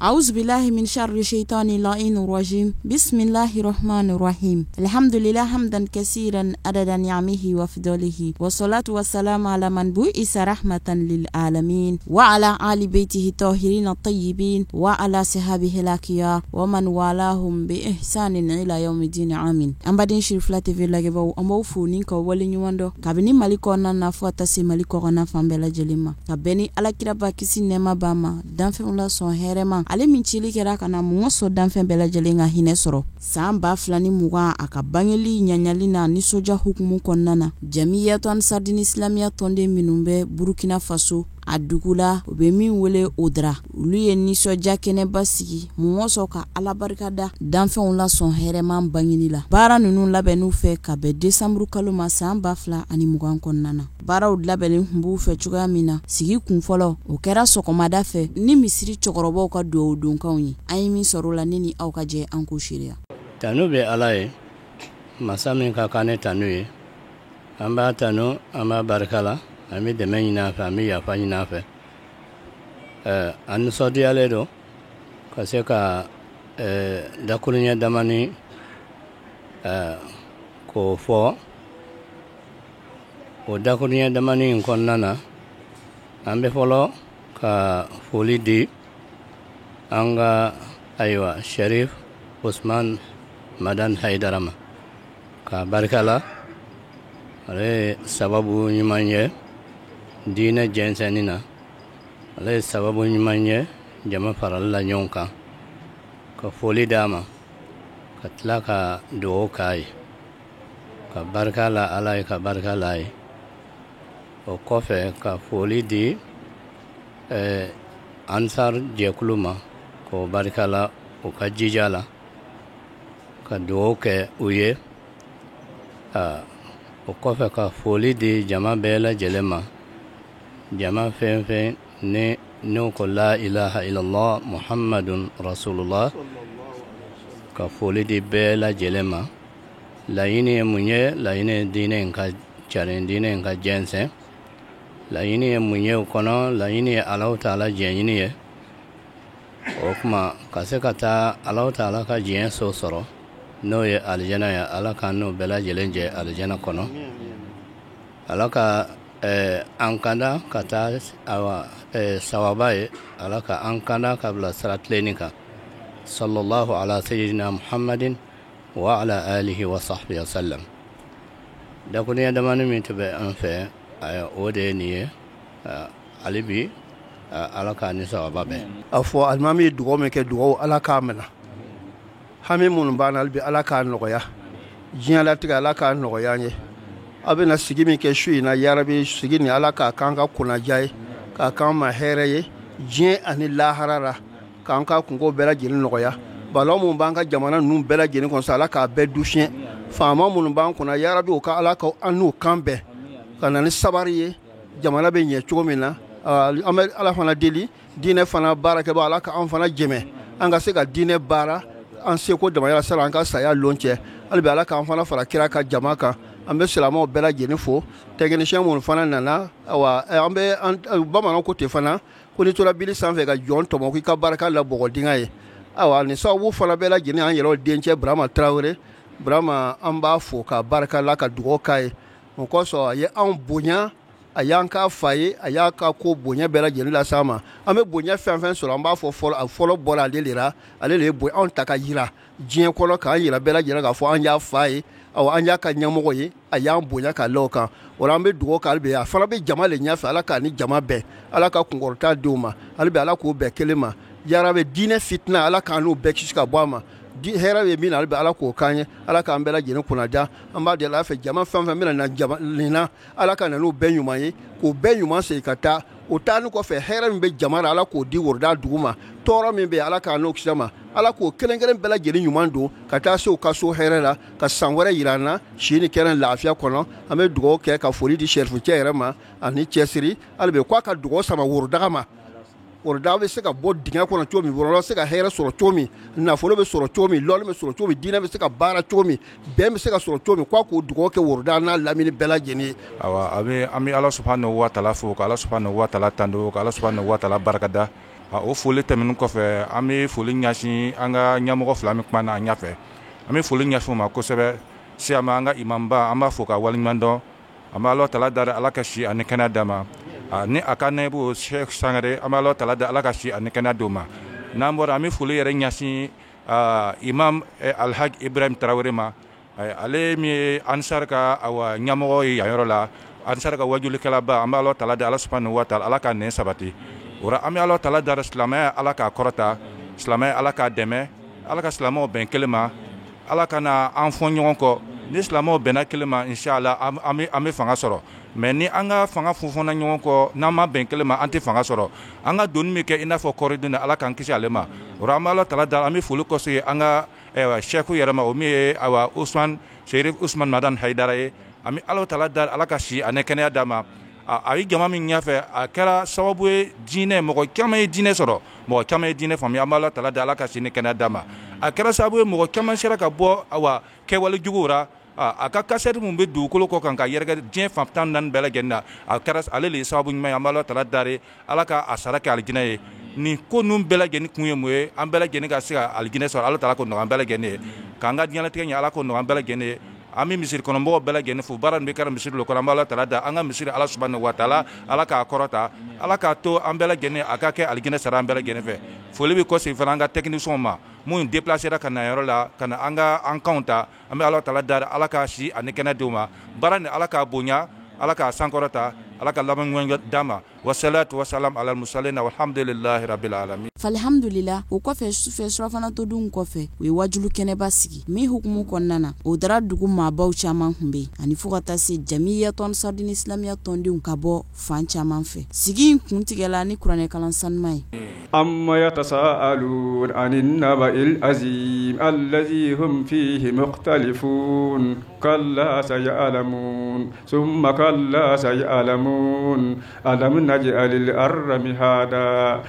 أعوذ بالله من شر الشيطان اللعين الرجيم بسم الله الرحمن الرحيم الحمد لله حمدا كثيرا عدد نعمه وفضله والصلاة والسلام على من بعث رحمة للعالمين وعلى آل بيته الطاهرين الطيبين وعلى صحابه الأكيار ومن والاهم بإحسان إلى يوم الدين آمين أمبادين شرفلا تي لغبو أمو فونين كو ولي نيواندو كابني ماليكو نانا فواتاسي ماليكو غنا فامبلا جليما كابني على كرابا كيسي نما باما دانفه الله سون هرما ale min cili kɛra kana mun so danfɛn bɛɛ lajɛlen ka hinɛ sɔrɔ san 2020 a ka bangeli ɲaɲali na nisoja hukumu kɔnɔna na jamiyatu ansardin islamia tɔnden minnu bɛ Burkina Faso a dugula u bɛ min wele Odra olu ye nisoja kɛnɛba sigi mun so ka Ala barikada danfɛnw la sɔn hɛrɛman bangeli la baara ninnu labɛnnu fɛ ka bɛn décembre kalo ma san 2020 kɔnɔna na baaraw labɛnlen tun b'u fɛ cogoya min na sigi kun fɔlɔ o kɛra sɔgɔmada fɛ ni misiri cɛkɔrɔbaw ka duwawu donkanw ye an ye min sɔrɔ la ne ni aw ka jɛ an ko seereya tanu bɛ Ala ye masa min ka kan ne tanu ye an b'a tanu an b'a barika la an bɛ dɛmɛ ɲini a fɛ an bɛ yafa ɲini a fɛ an nisɔndiyalen don ka se ka dakuruɲɛ damani k'o fɔ o dakuruɲɛ damani in kɔnɔna na an bɛ fɔlɔ ka foli di an ka ayiwa Sharif Usman Madan Haidara ma ka barika la ale ye sababu ɲuman ye diinɛ jɛnsɛnni na ale ye sababu ɲuman ye jama farali la ɲɔgɔn kan ka foli d'a ma ka tila ka dugawu k'a ye ka barika la Ala ye ka barika la ye o kɔfɛ ka foli di Ansar jɛkulu ma k'o barika la o ka jija la ka dugawu kɛ u ye o kɔfɛ ka foli di jama bɛɛ lajɛlen ma jama fɛn fɛn ni n'o ko la ilaha illallah muhammadun rasulullah ka foli di bɛɛ lajɛlen ma laɲini ye mun ye laɲini ye diinɛ in ka carin diinɛ in ka jɛnsɛn laɲini ye mun ye o kɔnɔ laɲini ye Alahu Taala jɛɲini ye o kuma ka se ka taa Alahu Taala ka diɲɛ so sɔrɔ n'o ye alijana ye Ala ka n'o bɛɛ lajɛlen jɛ alijana kɔnɔ Ala ka an kanda ka taa sawaba ye Ala ka an kanda ka bila sira tilenni kan sallallahu ala sayyidina muhammadin wa ala alihi wa sahbihi wa sallam dakuruɲɛ damani min tun bɛ an fɛ o de ye nin ye hali bi Ala ka ni sawaba bɛn a fɔ alimami ye dugawu min kɛ dugawu Ala k'a minɛ hami minnu b'an na hali bi Ala k'a nɔgɔya diɲɛlatigɛ Ala k'a nɔgɔya an ye a bɛna sigi min kɛ su in na yarabi sigi ni Ala k'a k'an ka kunnadiya ye k'a k'an ma hɛrɛ ye diɲɛ ani lahara la k'an ka kungo bɛɛ lajɛlen nɔgɔya balawu minnu b'an ka jamana ninnu bɛɛ lajɛlen kɔnɔ Ala k'a bɛɛ dusiyɛn faama minnu b'an kunna yarabi o ka Ala ka an n'u kan bɛn ka na ni sabari ye jamana bɛ ɲɛ cogo min na an bɛ Ala fana deli diinɛ fana baarakɛbaa Ala ka an fana jɛmɛ an ka se ka diinɛ baara an seko damayira sara an ka saya lon cɛ hali bi Ala k'an fana fara kira ka jama kan an bɛ silamɛw bɛɛ lajɛlen fo technicien minnu fana nana awa an bɛ bamananw ko ten fana ko ni tora bili sanfɛ ka jɔn tɔmɔ k'i ka barika la bɔgɔdinga ye awa nin sababu fana bɛɛ lajɛlen an yɛrɛw dencɛ Burama Tarawele Burama an b'a fo ka barika la ka dugawu k'a ye o kosɔn a ye anw bonya a y'an ka fa ye a y'a ka ko bonya bɛɛ lajɛlen lase an ma an bɛ bonya fɛn fɛn sɔrɔ an b'a fɔ fɔlɔ bɔra ale de la ale de ye bonya anw ta ka yira diɲɛ kɔnɔ k'an yira bɛɛ lajɛlen k'a fɔ an y'a fa ye awa an y'a ka ɲɛmɔgɔ ye a y'an bonya ka la o kan o la an bɛ dugawu kɛ hali bi a fana bɛ jama le ɲɛfɛ Ala k'a ni jama bɛn Ala ka kunkɔrɔta di u ma hali bi Ala k'o bɛn kelen ma yarabi diinɛ fitina Ala k'an n'u bɛɛ kisi ka bɔ a ma hɛrɛ bɛ min na hali bi Ala k'o k'an ye Ala k'an bɛɛ lajɛlen kunnadiya an b'a deli Ala fɛ jama fɛn fɛn bɛna na nin na Ala ka na n'o bɛɛ ɲuman ye k'o bɛɛ ɲuman segin ka taa o taani kɔfɛ hɛrɛ min bɛ jama na Ala k'o di woroda dugu ma tɔɔrɔ min bɛ yen Ala k'an n'o kisɛ ma Ala k'o kelen kelen bɛɛ lajɛlen ɲuman don ka taa se u ka so hɛrɛ la ka san wɛrɛ yira an na si ni kɛnɛ lafiya kɔnɔ an bɛ dugawu kɛ ka foli di sɛrifucɛ yɛrɛ ma ani cɛsiri hali bi k'a ka dugawu sama worodaga ma worodaga bɛ se ka bɔ dingɛ kɔnɔ cogo min worodaga bɛ se ka hɛrɛ sɔrɔ cogo min nafolo bɛ sɔrɔ cogo min lɔɔri bɛ sɔrɔ cogo min diinɛ bɛ se ka baara cogo min bɛn bɛ se ka sɔrɔ cogo min k'a k'o dugawu kɛ worodaga n'a lamini bɛɛ lajɛlen ye awa an bɛ Ala subhanahu wa taala fo ka Ala subhanahu wa taala tando ka Ala subhanahu wa taala barikada o foli tɛmɛnen kɔfɛ an bɛ foli ɲɛsin an ka ɲɛmɔgɔ fila min kumana an ɲɛfɛ an bɛ foli ɲɛsin u ma kosɛbɛ siyama an ka imamba an b'a fɔ ka waleɲuman dɔn an bɛ Alahu Taala da Ala ka si ani kɛnɛya d'a ma ni a ka naibu Sheikh Sangare an bɛ Alahu Taala da Ala ka si ani kɛnɛya d'o ma n'an bɔra an bɛ foli yɛrɛ ɲɛsin imam Alhaji Ibrahim Tarawele ma ale min ye Ansar ka ɲɛmɔgɔ ye yan yɔrɔ la Ansar ka wajulikɛlaba an bɛ Alahu Taala da Ala subhanahu wa taala Ala ka nɛn sabati ora an bɛ Alahu Taala da silamɛya Ala k'a kɔrɔta silamɛya Ala k'a dɛmɛ Ala ka silamɛw bɛn kelen ma Ala kana an fɔ ɲɔgɔn kɔ ni silamɛw bɛnna kelen ma inshallah an bɛ fanga sɔrɔ mais ni an ka fanga funfuna ɲɔgɔn kɔ n'an ma bɛn kelen ma an tɛ fanga sɔrɔ an ka donni min kɛ i n'a fɔ kɔɔridon na Ala k'an kisi ale ma ora an bɛ Alahu Taala da an bɛ foli kɔsegin an ka Sheikh yɛrɛ ma o min ye Usman Sherif Usman Madan Haidara ye an bɛ Alahu Taala da Ala ka si ani kɛnɛya d'a ma a ye jama min ɲɛfɛ a kɛra sababu ye diinɛ mɔgɔ caman ye diinɛ sɔrɔ mɔgɔ caman ye diinɛ faamuya an bɛ Alahu Taala da Ala ka si ni kɛnɛya d'a ma a kɛra sababu ye mɔgɔ caman sera ka bɔ kɛwale juguw ra a ka kasɛti mun bɛ dugukolo kɔ kan ka yɛrɛkɛ diɲɛ fan 14 bɛɛ lajɛlen na a kɛra ale de ye sababu ɲuman ye an bɛ Alahu Taala da Ala ka a sara kɛ alijinɛ ye nin ko ninnu bɛɛ lajɛlen kun ye mun ye an bɛɛ lajɛlen ka se ka alijinɛ sɔrɔ Alahu Taala ko nɔgɔya an bɛɛ lajɛlen ye k'an ka diɲɛlatigɛ ɲɛ Ala ko nɔgɔya an bɛɛ lajɛlen ye an bɛ misiri kɔnɔmɔgɔw bɛɛ lajɛlen fo baara nin bɛ kɛra misiri dɔ kɔnɔ an bɛ Alahu Taala da an ka misiri Ala subhanahu wa taala Ala k'a kɔrɔta Ala k'a to an bɛɛ lajɛlen a ka kɛ alijinɛ sara an bɛɛ lajɛlen fɛ foli bɛ kɔsegin fana an ka techniciens ma mun déplacera ka na yɔrɔ la ka na an kanw ta an bɛ Alahu Taala da Ala k'a si ani kɛnɛ d'u ma baara nin Ala k'a bonya Ala k'a sankɔrɔta Ala ka laban ɲuman d'a ma wassalatu wassalam ala al-mursalin walhamdulillahi rabbil alamin falhamdulillah o kɔfɛ sufɛ surafana todun kɔfɛ u ye wajulu kɛnɛba sigi min hukumu kɔnɔna na o dara dugu maabaw caman kun bɛ ani fo ka taa se jamiya tɔn sardini islamiya tɔndenw ka bɔ fan caman fɛ sigi in kun tigɛla ni kuranɛ kalan sanuman ye amma yatasaalun anin naba'il azim allazi hum fihi mukhtalifun kalla sayalamun summa kalla sayalamun alam naj'alil arda mihada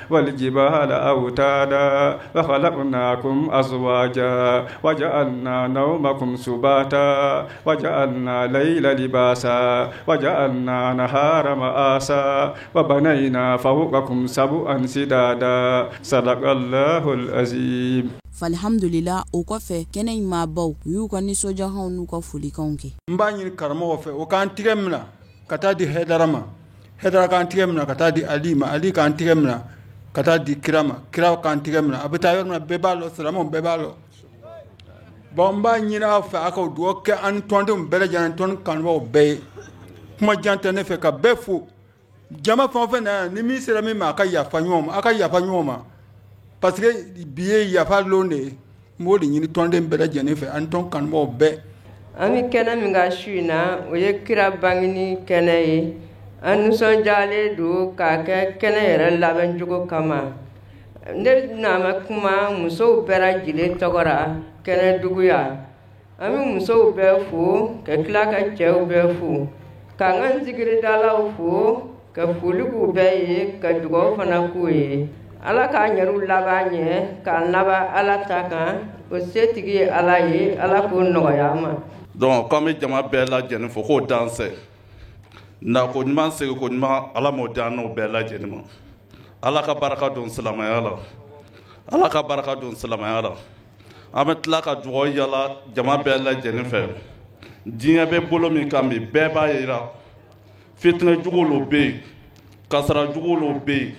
wal jibala awtada wa khalaqnakum azwaja wa ja'alna nawmakum subata wa ja'alna layla libasa wa ja'alna nahara ma'asa wa banayna fawqakum sab'an sidada sadaqallahul azim falhamdulillah o kɔfɛ kɛnɛ in maabaw u y'u ka nisɔndiyakanw n'u ka folikanw kɛ n b'a ɲini karamɔgɔ fɛ o k'an tigɛ mina ka taa di Haidara ma Haidara k'an tigɛ mina ka taa di Ali ma Ali k'an tigɛ mina ka taa di Kira ma Kira k'an tigɛ mina a bɛ taa yɔrɔ min na bɛɛ b'a lɔ silamɛw bɛɛ b'a lɔ bon n b'a ɲini aw fɛ a ka dugawu kɛ an tɔndenw bɛɛ lajɛlen tɔn kanubaaw bɛɛ ye kuma jan tɛ ne fɛ ka bɛɛ fo jama fɛn o fɛn na yan ni min sera min ma a ka yafa ɲɔgɔn ma a ka yafa ɲɔgɔn ma parce que bi ye yafa lon de ye n b'o de ɲini tɔnden bɛɛ lajɛlen fɛ an tɔn kanubaaw bɛɛ an bɛ kɛnɛ min ka su in na o ye Kira bangeni kɛnɛ ye an nisɔndiyalen don k'a kɛ kɛnɛ yɛrɛ labɛn cogo kama ne n'a ma kuma musow bɛɛ lajɛlen tɔgɔ la kɛnɛ duguya an bɛ musow bɛɛ fo ka tila ka cɛw bɛɛ fo k'an ka zikiridalaw fo ka foli k'u bɛɛ ye ka dugawu fana k'u ye Ala k'a ɲɛru laban ɲɛ k'an laban Ala ta kan o setigi ye Ala ye Ala k'o nɔgɔya ma donc k'an bɛ jama bɛɛ lajɛlen fo k'o dansɛ na ko ɲuman segi ko ɲuman Ala m'o di an n'o bɛɛ lajɛlen ma Ala ka barika don silamɛya la Ala ka barika don silamɛya la an bɛ tila ka dugawu yala jama bɛɛ lajɛlen fɛ diɲɛ bɛ bolo min kan bi bɛɛ b'a yira fitinɛ jugu lo bɛ yen kasara jugu lo bɛ yen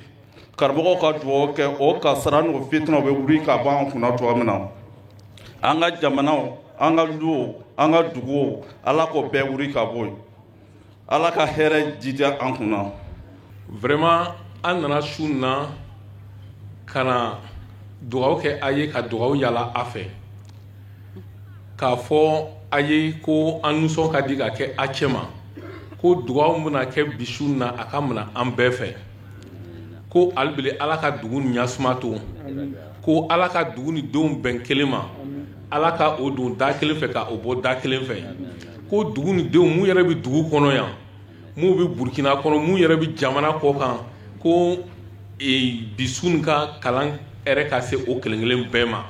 karamɔgɔw ka dugawu kɛ o kasara n'o fitinɛ bɛ wuli ka bɔ an kunna cogoya min na an ka jamanaw an ka luw an ka duguw Ala k'o bɛɛ wuli ka bɔ yen Ala ka hɛrɛ jija an kunna vraiment an nana su na ka na dugawu kɛ a ye ka dugawu yala a fɛ k'a fɔ a ye ko an nisɔn ka di ka kɛ a cɛ ma ko dugawu bɛna kɛ bi su na a ka minɛ an bɛɛ fɛ ko alibele Ala ka dugu ni ɲasuma to ko Ala ka dugu ni denw bɛn kelen ma Ala ka o don da kelen fɛ ka o bɔ da kelen fɛ ko dugu ni denw mun yɛrɛ bɛ dugu kɔnɔ yan mun bɛ Burkina kɔnɔ mun yɛrɛ bɛ jamana kɔ kan ko bisu nin ka kalan yɛrɛ ka se o kelen kelen bɛɛ ma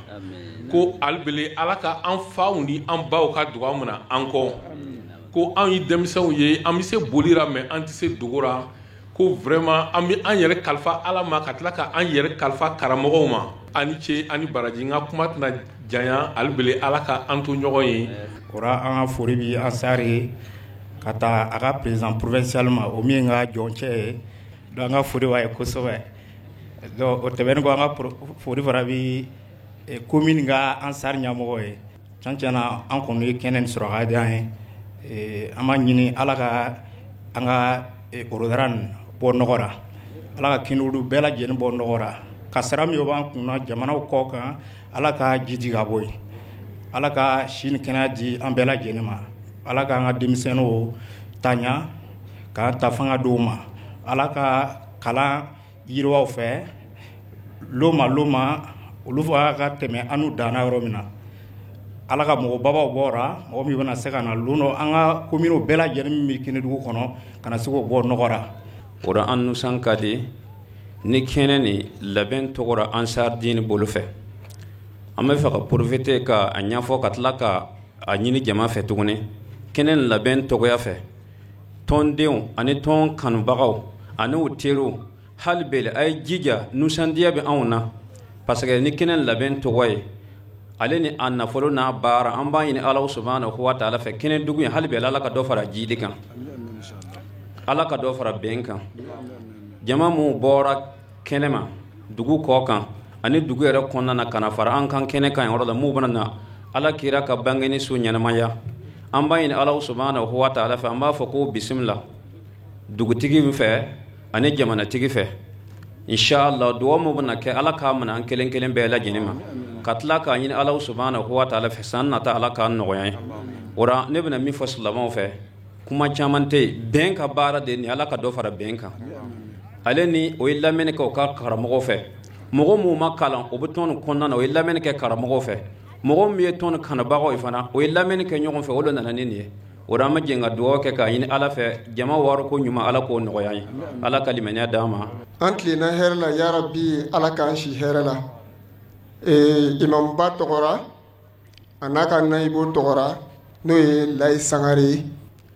ko alibele Ala ka an faw ni an baw ka dugawu minɛ an kɔ ko anw ye denmisɛnw ye an bɛ se boli la mais an tɛ se dogo la ko vraiment an bɛ an yɛrɛ kalifa ala ma ka tila ka an yɛrɛ kalifa karamɔgɔw ma ani ce ani baraji n ka kuma tɛna janya hali bele ala ka an to ɲɔgɔn ye. Ora an ka fori bi Ansari ka taa a ka président provincial ma o min ka jɔncɛ ye donc an ka fori b'a ye kosɛbɛ donc o tɛmɛnen kɔ an ka fori fana bi commune ka Ansari ɲɛmɔgɔ ye tiɲɛ na an kɔni ye kɛnɛ nin sɔrɔ ka di an ye an b'a ɲini ala ka an ka orodara nin bɔ nɔgɔ la ala ka kinolu bɛɛ lajɛlen bɔ nɔgɔ la ka sara min b'an kunna jamanaw kɔ kan ala ka jiji ka bɔ yen ala ka sini kɛnɛya di an bɛɛ lajɛlen ma ala ka an ka denmisɛnninw taɲa k'an ta fanga d'u ma ala ka kalan yiriwaw fɛ loma olu fana ka tɛmɛ an n'u danna yɔrɔ min na ala ka mɔgɔbabaw bɔra mɔgɔ min bɛna se ka na lon an ka kominiw bɛɛ lajɛlen min bɛ Kɛnɛdugu kɔnɔ ka na se k'o bɔ nɔgɔ la. O la an nusan ka di ni kɛnɛ ni labɛn tɔgɔra Ansar Dine bolo fɛ an bɛ fɛ ka profiter ka a ɲɛfɔ ka tila ka a ɲini jama fɛ tuguni kɛnɛ ni labɛn tɔgɔya fɛ tɔndenw ani tɔn kanubagaw ani u teriw hali bele a ye jija nusandiya bɛ anw na parce que ni kɛnɛ ni labɛn tɔgɔ ye ale ni a nafolo n'a baara an b'a ɲini Ala subhanahu wa ta'ala fɛ Kɛnɛdugu in hali bele ala ka dɔ fara jidi kan ala ka dɔ fara bɛn kan jama mun bɔra kɛnɛ ma dugu kɔ kan ani dugu yɛrɛ kɔnɔna na ka na fara an kan kɛnɛ kan yɔrɔ la mun bɛna na ala kira ka bangeni so ɲɛnamaya an b'a ɲini Ala subhanahu wa ta'ala fɛ an b'a fɔ ko bisimila dugutigi fɛ ani jamanatigi fɛ inshallah duwa mun bɛna kɛ ala k'a minɛ an kelen kelen bɛɛ lajɛlen ma ka tila k'a ɲini Ala subhanahu wa ta'ala fɛ san nata ala k'a nɔgɔya ye ora ne bɛna min fɔ silamɛw fɛ kuma caman tɛ yen bɛn ka baara de ni ala ka dɔ fara bɛn kan ale ni o ye lamɛnni kɛ o ka karamɔgɔ fɛ mɔgɔ mun ma kalan o bɛ tɔn nin kɔnɔna na o ye lamɛnni kɛ karamɔgɔ fɛ mɔgɔ min ye tɔn kanubagaw ye fana o ye lamɛnni kɛ ɲɔgɔn fɛ o de nana ni nin ye o la an bɛ jɛn ka dugawu kɛ k'a ɲini ala fɛ jama wɔɔrɔ ko ɲuman ala k'o nɔgɔya ye ala ka limaniya d'an ma. an tilenna hɛrɛ la yarabi ala k'an si hɛrɛ la imamba tɔgɔra a n'a ka nayibo tɔgɔra n'o ye Layi Sangare ye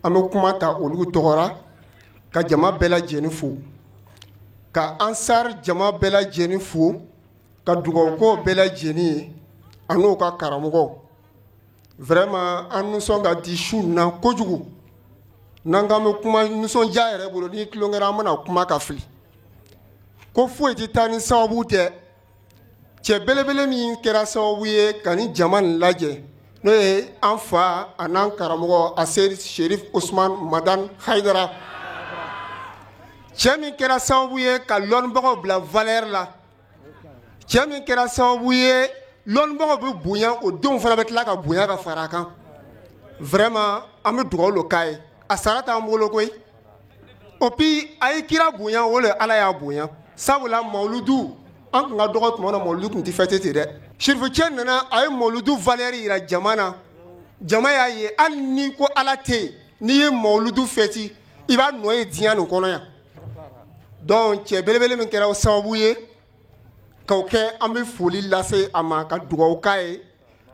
an bɛ kuma ta olu tɔgɔra ka jama bɛɛ lajɛlen fo ka Ansar jama bɛɛ lajɛlen fo ka dugawuko bɛɛ lajɛlen ye a n'o ka karamɔgɔ vraiment an nisɔn ka di su na kojugu n'an k'an bɛ kuma nisɔndiya yɛrɛ bolo ni tulon kɛra an bɛna kuma ka fili ko foyi tɛ taa ni sababu tɛ cɛ belebele min kɛra sababu ye ka ni jama nin lajɛ n'o ye an fa a n'an karamɔgɔ Aseri Sherif Usman Madan Haidara cɛ min kɛra sababu ye ka lɔnnibagaw bila valeur la cɛ min kɛra sababu ye lɔnnibagaw bɛ bonya o denw fana bɛ tila ka bonya ka fara a kan vraiment an bɛ dugawu lo k'a ye a sara t'an bolo koyi et puis a ye kira bonya o le ala y'a bonya sabula mawuludu an kun ka dɔgɔ tuma na mawuludu tun tɛ fêter ten dɛ Sherifu nana a ye mawuludu valeur yira jama na jama y'a ye hali ni ko ala tɛ yen n'i ye mawuludu fêter i b'a nɔ ye diɲɛ nin kɔnɔ yan donc cɛ belebele min kɛra o sababu ye k'o kɛ an bɛ foli lase a ma ka dugawu k'a ye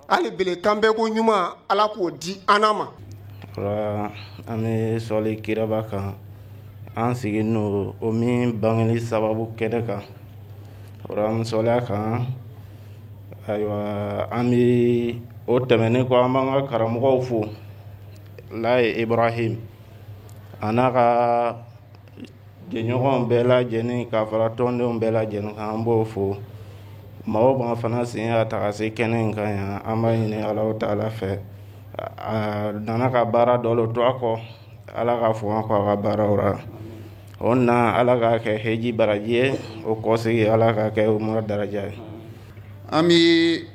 hali bele kan bɛɛ ko ɲuman ala k'o di an ma. An bɛ sɔli kiraba kan an sigi n'o o min bangeli sababu kɛnɛ kan an sɔli a kan ayiwa an bɛ o tɛmɛnen kɔ an b'an ka karamɔgɔw fo Layi Ibrahim a n'a ka jɛɲɔgɔnw bɛɛ lajɛlen ka fara tɔndenw bɛɛ lajɛlen kan an b'o fo mɔgɔw b'an fana sen a ta ka se kɛnɛ in kan yan an b'a ɲini Ala Ta'ala fɛ a nana ka baara dɔ lo to a kɔ ala ka fɔ an kɔ a ka baaraw la o na ala k'a kɛ heji baraji ye o kɔsigi ala k'a kɛ umar daraja ye. An bɛ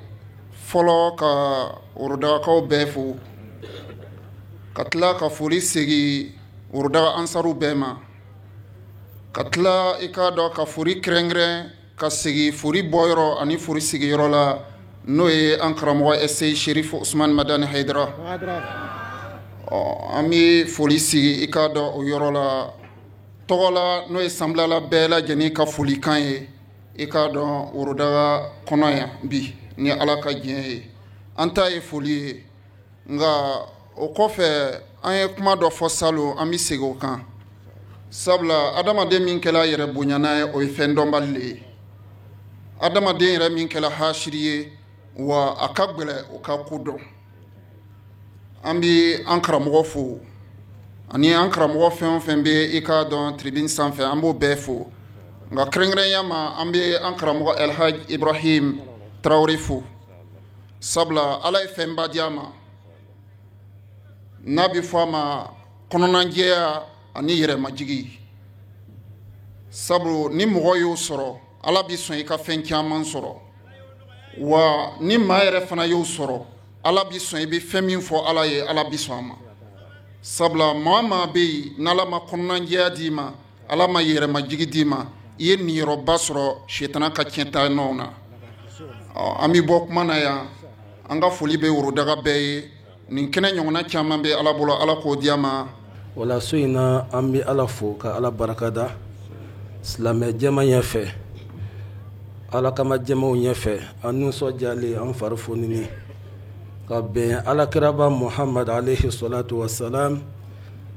fɔlɔ ka Worodakaw bɛɛ fo ka tila ka foli segi Worodaka Ansaru bɛɛ ma ka tila i k'a dɔn ka foli kɛrɛnkɛrɛn ka segi foli bɔyɔrɔ ani foli sigiyɔrɔ la n'o ye an karamɔgɔ Aseri Sherif Usman Madan Haidara an bɛ foli sigi i k'a dɔn o yɔrɔ la tɔgɔ la n'o ye sanbilala bɛɛ lajɛlen ka folikan ye i k'a dɔn Worodaka kɔnɔ yan bi ni ala ka diɲɛ ye an ta ye foli ye nka o kɔfɛ an ye kuma dɔ fɔ salon an bɛ segin o kan sabula adamaden min kɛla yɛrɛ bonyana ye o ye fɛn dɔnbali le ye adamaden yɛrɛ min kɛla hasiri ye wa a ka gwɛlɛ o ka ko dɔn an bi an karamɔgɔ fo ani an karamɔgɔ fɛn o fɛn bɛ i ka dɔn tribune sanfɛ an b'o bɛɛ fo nka kɛrɛnkɛrɛnya ma an bɛ an karamɔgɔ Elhaj Ibrahim Traoré fo sabula ala ye fɛnba di a ma n'a bɛ fɔ a ma kɔnɔnajɛya ani yɛrɛmajigi sabu ni mɔgɔ y'o sɔrɔ ala bɛ sɔn i ka fɛn caman sɔrɔ wa ni maa yɛrɛ fana y'o sɔrɔ ala bɛ sɔn i bɛ fɛn min fɔ ala ye ala bɛ sɔn a ma sabula maa maa bɛ yen n'ala ma kɔnɔnajɛya d'i ma ala ma yɛrɛmajigi d'i ma i ye niyɔrɔba sɔrɔ sitana ka tiɲɛta nɔw na an bɛ bɔ kuma na yan an ka foli bɛ worodaga bɛɛ ye nin kɛnɛ ɲɔgɔnna caman bɛ ala bolo ala k'o di a ma wala so in na an bɛ ala fo ka ala barakada silamɛ jɛma ɲɛfɛ ala kama jɛmaw ɲɛfɛ an nisɔndiyalen an fari fonini ka bɛn alakiraba Muhammad alayhi salatu wasalam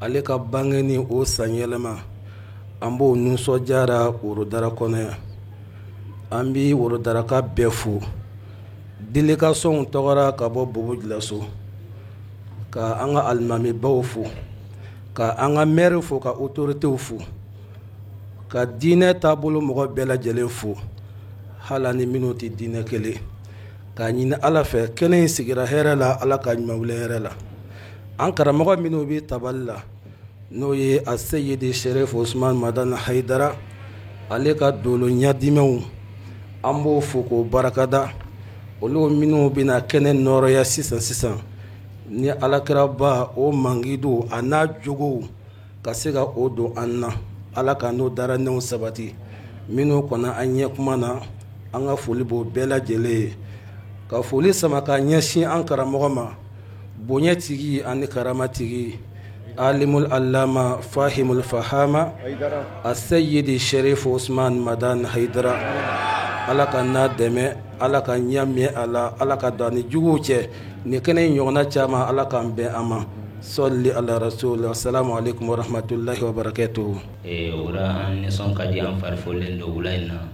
ale ka bange ni o sanyɛlɛma an b'o nisɔndiyara worodara kɔnɔ yan an bɛ worodaraka bɛɛ fo delegation tɔgɔra ka bɔ Bobojilaso ka an ka alimamibaw fo ka an ka maire fo ka autoritéw fo ka diinɛ taabolo mɔgɔ bɛɛ lajɛlen fo hala ni minnu tɛ diinɛ kelen k'a ɲini ala fɛ kɛnɛ in sigira hɛrɛ la ala ka ɲuman wuli hɛrɛ la an karamɔgɔ minnu bɛ tabali la n'o ye a seyidi Sherif Usman Madana Haidara ale ka dolo ɲadimɛw an b'o fo k'o barakada olu minnu bɛna kɛnɛ nɔrɔya sisan ni alakiraba o mangidu a n'a jogow ka se ka o don an na ala ka n'o daranɛw sabati minnu kɔnɔ an ɲɛ kuma na an ka foli b'o bɛɛ lajɛlen ye ka foli sama ka ɲɛsin an karamɔgɔ ma bonya tigi ani karama tigi alimul allama fahimul fahama a seyidi Sherif Usman Madan Haidara ala ka n'a dɛmɛ ala ka ɲamɛ ala ka dani juguw cɛ ni kɛnɛ ɲɔgɔnna caman ala k'an bɛn a ma sɔli ala rasul assalamu alaikum wa rahmatullahi wa barakatuhu wala an nisɔn ka di an fari folen do wula in na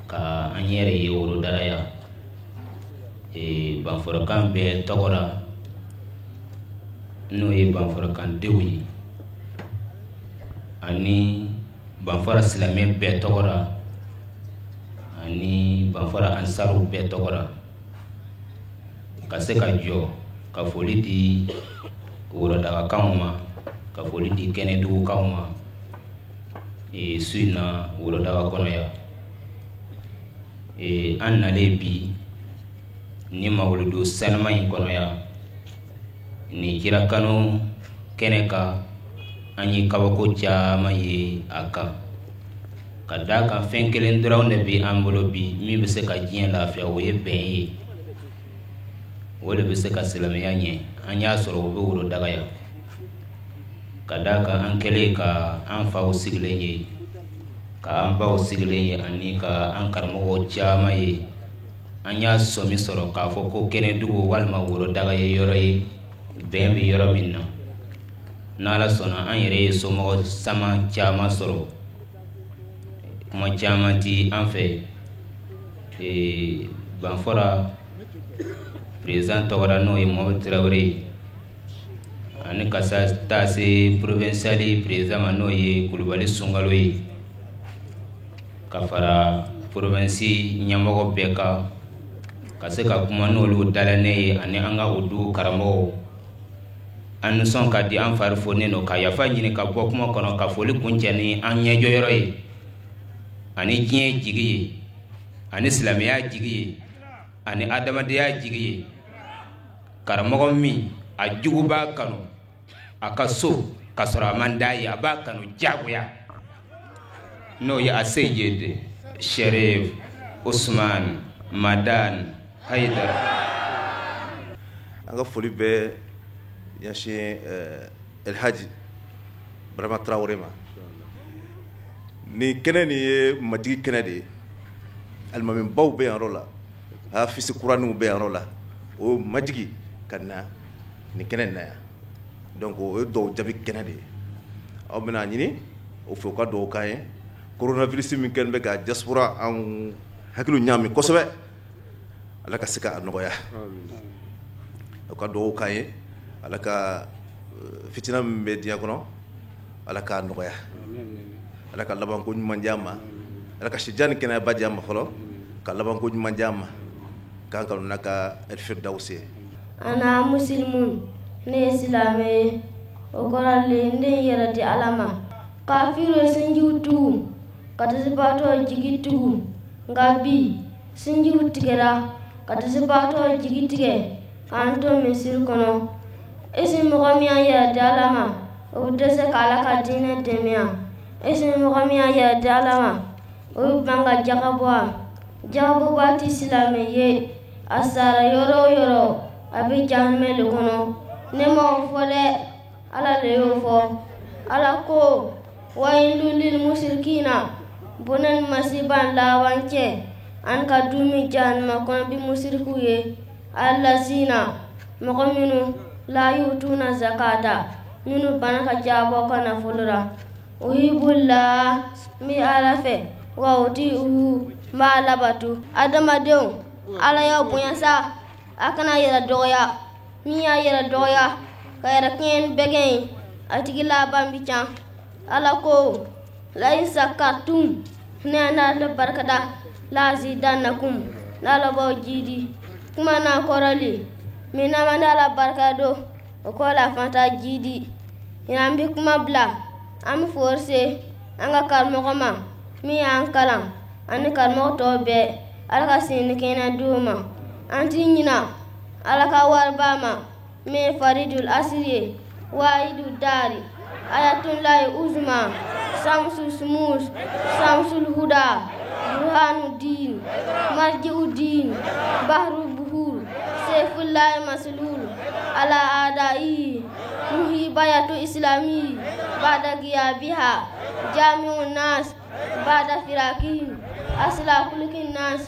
ka an yɛrɛ ye worodaraya banfɔrɔkan bɛɛ tɔgɔra n'o ye banfɔrɔkan denw ye ani banfɔra silamɛ bɛɛ tɔgɔra ani banfɔra ansaru bɛɛ tɔgɔra ka se ka jɔ ka foli di worodagakanw ma ka foli di kɛnɛdugukanw ma su in na worodaga kɔnɔ yan an nalen bi ni mawuludu sanuma in kɔnɔ yan ni jirakanu kɛnɛ kan an ye kabako caman ye a kan ka d'a kan fɛn kelen dɔrɔn de bɛ an bolo bi min bɛ se ka diɲɛ lafiya o ye bɛn ye o de bɛ se ka silamɛya ɲɛ an y'a sɔrɔ o bɛ worodaga yan ka d'a kan an kɛlen ka an faw sigilen ye ka an baw sigilen ye ani ka an karamɔgɔw caman ye an y'a sɔmi sɔrɔ k'a fɔ ko kɛnɛdugu walima worodaga ye yɔrɔ ye bɛn bɛ yɔrɔ min na n'ala sɔnna an yɛrɛ ye somɔgɔ sama caman sɔrɔ kuma caman ti an fɛ banfɔra président tɔgɔra n'o ye Mohamed Traoré ani ka taa se provincial président ma n'o ye Kulubali Sunkalo ye ka fara province ɲɛmɔgɔ bɛɛ kan ka se ka kuma n'olu dalannen ye ani an ka o dugu karamɔgɔw an nisɔn ka di an fari fonnen don ka yafa ɲini ka bɔ kuma kɔnɔ ka foli kuncɛ ni an ɲɛjɔyɔrɔ ye ani diɲɛ jigi ye ani silamɛya jigi ye ani adamadenya jigi ye karamɔgɔ min a jugu b'a kanu a ka so ka sɔrɔ a man d'a ye a b'a kanu jagoya n'o ye a seyidi Sherif Usman Madan Haidara an ka foli bɛ ɲɛsin Elhaji Barama Traoré ma ni kɛnɛ nin ye majigi kɛnɛ de ye alimamibaw bɛ yan yɔrɔ la hafisi kuraniw bɛ yan yɔrɔ la o majigi ka na ni kɛnɛ in na yan donc o ye dɔw jaabi kɛnɛ de ye aw bɛna ɲini o fɛ u ka dugawu k'an ye coronavirus min kɛlen bɛ ka diaspora an hakiliw ɲaami kosɛbɛ ala ka se ka nɔgɔya u ka dugawu k'an ye ala ka fitina min bɛ diɲɛ kɔnɔ ala k'a nɔgɔya ala ka labanko ɲuman di an ma ala ka sijan ni kɛnɛyaba di an ma fɔlɔ ka labanko ɲuman di an ma k'an kanu n'a ka firdawsi ye. Ana muslimun ne silame o koralle ne yɛrɛ di ala ma kafiro sinjiw tugu ka tasibaatɔ jigi tugu nka bi sinjiw tigɛra ka tasibaatɔ jigi tigɛ k'an to misiri kɔnɔ esi mɔgɔ min y'a yɛrɛ di ala ma o bɛ dɛsɛ k'ala ka diinɛ dɛmɛ yan esi mɔgɔ min y'a yɛrɛ di ala ma o bɛ ban ka jagabɔ a jagabɔ waati silamɛ ye a sara yɔrɔ o yɔrɔ a bɛ jahanamɛ le kɔnɔ ne m'o fɔ dɛ ala le y'o fɔ ala ko wayilu lil musirikina bonan masiban laban cɛ an ka dumi jahanama kɔnɔ bi musiriku ye allazina mɔgɔ minnu la yutuna zakata minnu bana ka jabɔ ka nafolo ra uhibullah mi ala fɛ wa utiuhu ma labatu adamadenw ala y'aw bonya sa a kana yɛrɛ dɔgɔya min y'a yɛrɛ dɔgɔya ka yɛrɛ kɛɲɛ bɛgɛn a tigi laban bi can ala ko la in sakartum ne na la barkada la zidannakum la la baw jidi kuma na kɔrɔli min na man ala barka do o ko la fanta jidi ina bi kuma bila an bi force an ka karamɔgɔ ma min y'an kalan ani karamɔgɔ tɔw bɛɛ ala ka sini kɛnɛ di o ma an ti ɲina ala ka wari ba ma min faridul asiri wahidu dari ayatullahi uzma samsul sumus samsul huda burhanu din marji'u din bahru buhur saifullahi maslul ala adai muhibayatu islami ba'da giyabiha jami'un nas ba'da firakihim asla kulikin nas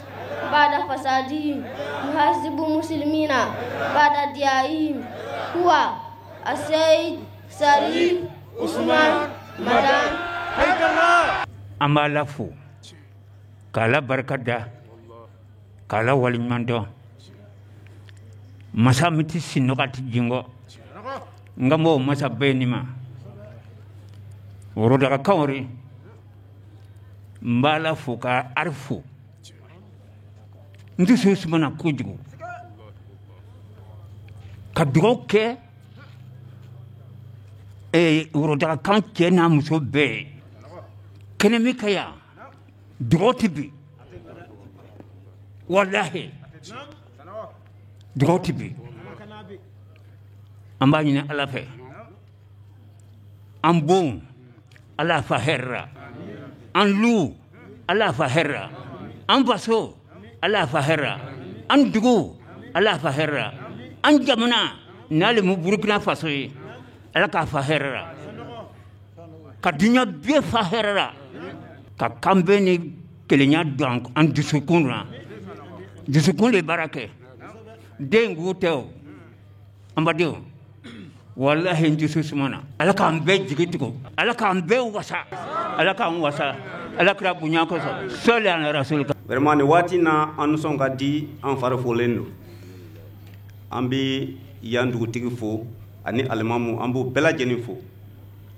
ba'da fasadihim muhasibu muslimina ba'da diyaihim huwa asaid Sarif Usman Madan Haikala Amala fu kala barkada kala walimando masa miti sinokati jingo ngamo masa benima woro daga kawri mbala fu ka arfu ndi so sumana kujugo ka duroke woro daga kan cɛ n'a muso bɛɛ kɛnɛ min ka yan dugawu tɛ bi walahi dugawu tɛ bi an b'a ɲini ala fɛ an bon ala fa hɛrɛ an lu ala fa hɛrɛ an faso ala fa hɛrɛ an dugu ala fa hɛrɛ an jamana n'ale mu burukina faso ye ala ka fa hɛrɛra ka dunya bɛɛ fa hɛrɛra ka kan bɛɛ ni kelenya don an dusukun na dusukun de baara kɛ den k'u tɛ o an badenw walahi n dusu sumana ala k'an bɛɛ jigi tugu ala k'an bɛɛ wasa ala k'an wasa ala kira bonya kosɔn sɔli ala rasul kan vraiment ni waati na an nisɔn ka di an fari folen don an bɛ yan dugutigi fo ani alimamu an b'o bɛɛ lajɛlen fo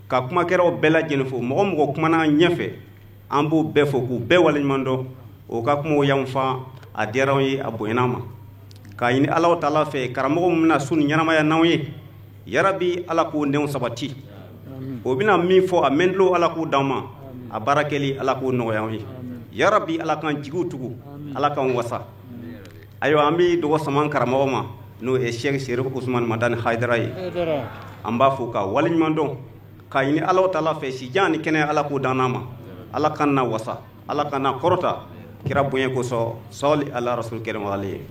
ka kumakɛlaw bɛɛ lajɛlen fo mɔgɔ mɔgɔ kumana ɲɛfɛ an b'o bɛɛ fo k'u bɛɛ waleɲuman dɔn o ka kumaw yanfa a diyara anw ye a bonyana ma k'a ɲini alaw taala fɛ karamɔgɔ min bɛna su ni ɲɛnamaya n'anw ye yarabi ala k'o nɛnw sabati o bɛna min fɔ a mɛnlo ala k'o d'an ma a baara kɛli ala k'o nɔgɔya anw ye yarabi ala k'an jigiw tugu ala k'an wasa ayiwa an bɛ dɔgɔ sama karamɔgɔ ma n'o ye Sheikh Sherif Usman Madan Haidara ye an b'a fɔ ka waleɲuman dɔn k'a ɲini alaw taala fɛ sijan ni kɛnɛ ala k'o d'an ma ala k'an na wasa ala k'an na kɔrɔta kira bonya kosɔn sɔli ala rasul kɛrɛm ale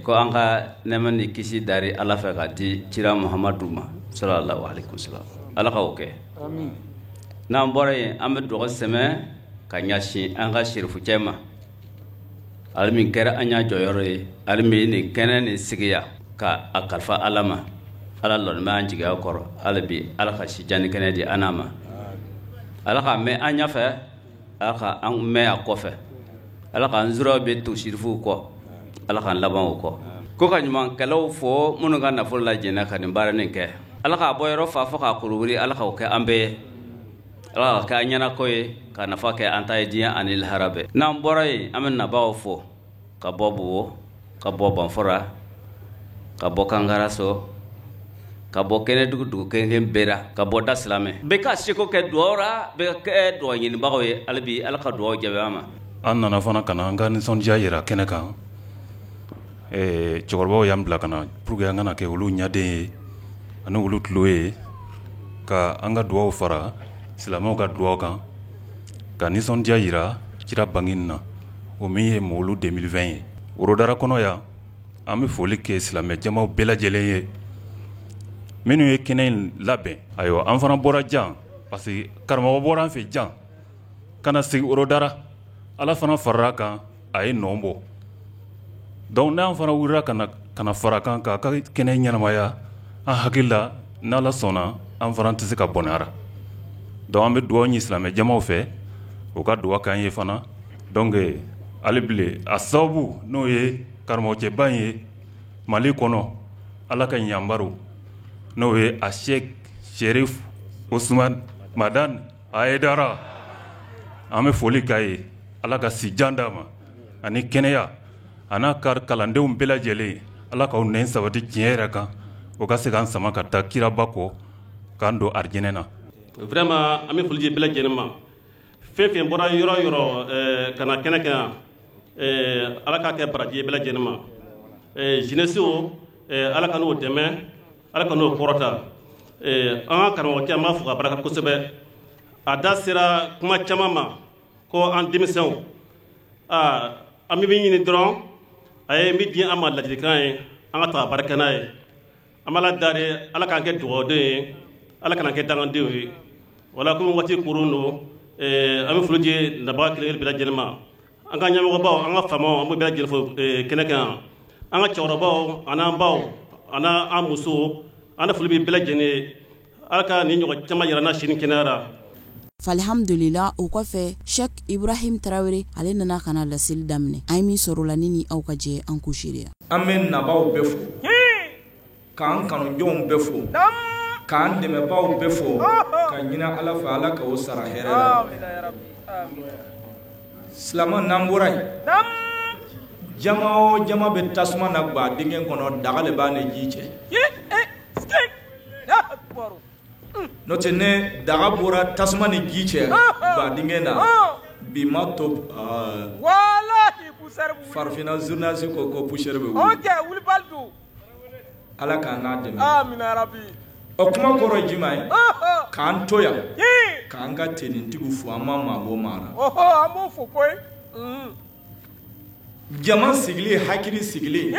ko an ka nɛɛma ni kisi dari ala fɛ ka di cira Muhamadu ma sallallahu alaihi wasallam ala k'o kɛ n'an bɔra yen an bɛ dɔgɔ sɛmɛ ka ɲɛsin an ka Sherifu cɛ ma ale min kɛra an y'a jɔyɔrɔ ye ale min nin kɛnɛ nin sigiya ka a kalifa ala ma ala lɔnni bɛ an jigiya kɔrɔ ala bi ala ka si janni kɛnɛ di an ma ala ka mɛn an ɲɛfɛ ala ka an mɛn a kɔfɛ ala k'an zura bɛ to sirifuw kɔ ala k'an laban o kɔ ko ka ɲumankɛlaw fo minnu ka nafolo lajɛnna ka nin baara nin kɛ ala k'a bɔ yɔrɔ fa fo k'a kuruburi ala k'o kɛ an bɛɛ ye ala ka kɛ an ɲɛnako ye ka nafa kɛ an ta ye diɲɛ ani lahara bɛɛ n'an bɔra yen an bɛ nabaw fo ka bɔ Bobo ka bɔ Banfora ka bɔ Kangaraso ka bɔ Kɛnɛdugu dugu kelen bɛɛ ka bɔ Da Silamɛ bɛɛ ka seko kɛ duwawu ra bɛɛ ka kɛ duwawu ɲinibagaw ye hali bi ala ka duwawu jaabi an ma. An nana fana ka na an ka nisɔndiya yira kɛnɛ kan cɛkɔrɔbaw y'an bila ka na pour que an kana kɛ olu ɲaden ye ani olu tulo ye ka an ka duwawu fara silamɛw ka duwawu kan ka nisɔndiya yira kira bangini na o min ye Mawulu 2020 ye Worodara kɔnɔ yan an bɛ foli kɛ silamɛ jamaw bɛɛ lajɛlen ye minnu ye kɛnɛ in labɛn ayiwa an fana bɔra jan parce que karamɔgɔ bɔra an fɛ jan ka na sigi Worodara ala fana farara kan a ye nɔn bɔ donc n'an fana wulila ka na fara kan k'a ka kɛnɛ ɲɛnamaya an hakili la n'ala sɔnna an fana tɛ se ka bɔnɛ ara donc an bɛ duwawu ɲini silamɛ jamaw fɛ u ka duwawu k'an ye fana donc ale bile a sababu n'o ye karamɔgɔcɛba in ye Mali kɔnɔ ala ka ɲanbaro n'o ye a Sheikh Sherif Usman Madan Aidara an bɛ foli k'a ye ala ka si jan d'a ma ani kɛnɛya a n'a ka kalandenw bɛɛ lajɛlen ala k'aw nɛn sabati tiɲɛ yɛrɛ kan o ka se k'an sama ka taa kiraba kɔ k'an don arijinɛ na. Vraiment an bɛ foli di bɛɛ lajɛlen ma fɛn fɛn bɔra yɔrɔ yɔrɔ ka na kɛnɛ kan ala k'a kɛ baraji ye bɛɛ lajɛlen ma jeunesse o ala ka n'o dɛmɛ ala ka n'o kɔrɔta an ka karamɔgɔkɛ an b'a fo ka barika kosɛbɛ a da sera kuma caman ma ko an denmisɛnw an bɛ min ɲini dɔrɔn a ye min di an ma ladilikan ye an ka taga baara kɛ n'a ye an b'ala dare ala k'an kɛ dugawuden ye ala kana kɛ dangadenw ye wala komi waati kurun don an bɛ foli di nabaga kelen bɛɛ lajɛlen ma an ka ɲɛmɔgɔbaw an ka faamaw an b'u bɛɛ lajɛlen fo kɛnɛ kan an ka cɛkɔrɔbaw an'an baw an'an musow an na foli bɛ bɛɛ lajɛlen ye ala ka nin ɲɔgɔn caman yira n'a sini kɛnɛyara. Falhamdulillah o kɔfɛ Sheikh Ibrahim Traoré ale nana ka na laseli daminɛ an ye min sɔrɔ la ni aw ka jɛ an k'u seereya. An bɛ nabaw bɛɛ fo k'an kanudenw bɛɛ fo k'an dɛmɛbaaw bɛɛ fo ka ɲini ala fɛ ala k'o sara hɛrɛ la silamɛ n'an bɔra yen jama o jama bɛ tasuma na gba denkɛ kɔnɔ daga de b'a ni ji cɛ n'o tɛ ne daga bɔra tasuma ni ji cɛ gba denkɛ na bi ma to farafina journaliste ko poussière bɛ wuli ala k'an n'a dɛmɛ o kuma kɔrɔ ye jumɛn ye k'an to yan k'an ka tenitigiw fo an ma maabɔ mara an b'o fo koyi jama sigilen hakili sigilen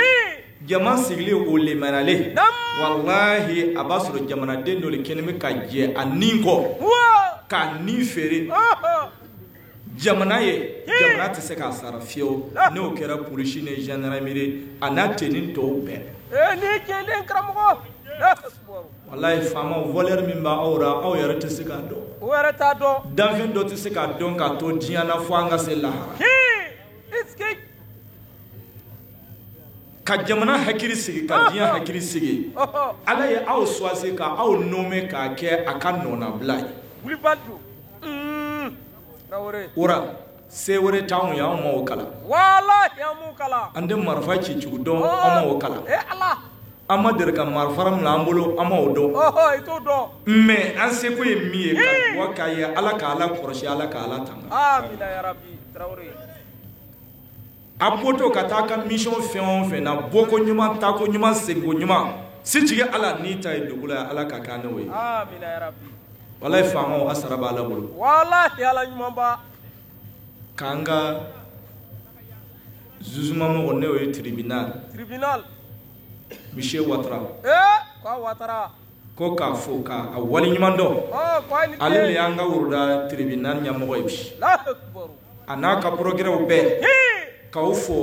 jama sigilen o lemanalen walahi a b'a sɔrɔ jamanaden dɔ de kɛlen bɛ ka jɛ a nin kɔ k'a nin feere jamana ye jamana tɛ se k'a sara fiyewu n'o kɛra polisi ni gendarmerie a n'a tenin tɔw bɛɛ ni kelen karamɔgɔ walayi faama voleur min b'aw ra aw yɛrɛ tɛ se k'a dɔn o yɛrɛ t'a dɔn danfɛn dɔ tɛ se k'a dɔn k'a to diɲɛ na fo an ka se lahara ka jamana hakili sigi ka diɲɛ hakili sigi ala ye aw choisi ka aw nommé k'a kɛ a ka nɔnabila ye wara se wɛrɛ t'anw ye anw ma o kalan walahi an m'o kalan an tɛ marifa ci cogo dɔn an ma o kalan an ma deli ka marifara min an bolo an ma o dɔn i t'o dɔn mais an seko ye min ye ka duwawu k'a ye ala k'ala kɔlɔsi ala k'ala tanga amina ya rabbi Traoré a bɔtɔ ka taa ka mission fɛn o fɛn na bɔko ɲuman taako ɲuman seginko ɲuman sitigi ala n'i ta ye dogo la ala ka k'an n'o ye amina ya rabbi walayi faamaw a sara b'a la bolo walahi ala ɲuman ba k'an ka jugement n'o ye tribunal Michel Ouattara ko Ouattara ko k'a fo k'a wali ɲuman dɔn ale de y'an ka Woroda tribunal ɲɛmɔgɔ ye bi a n'a ka progrès bɛɛ k'aw fo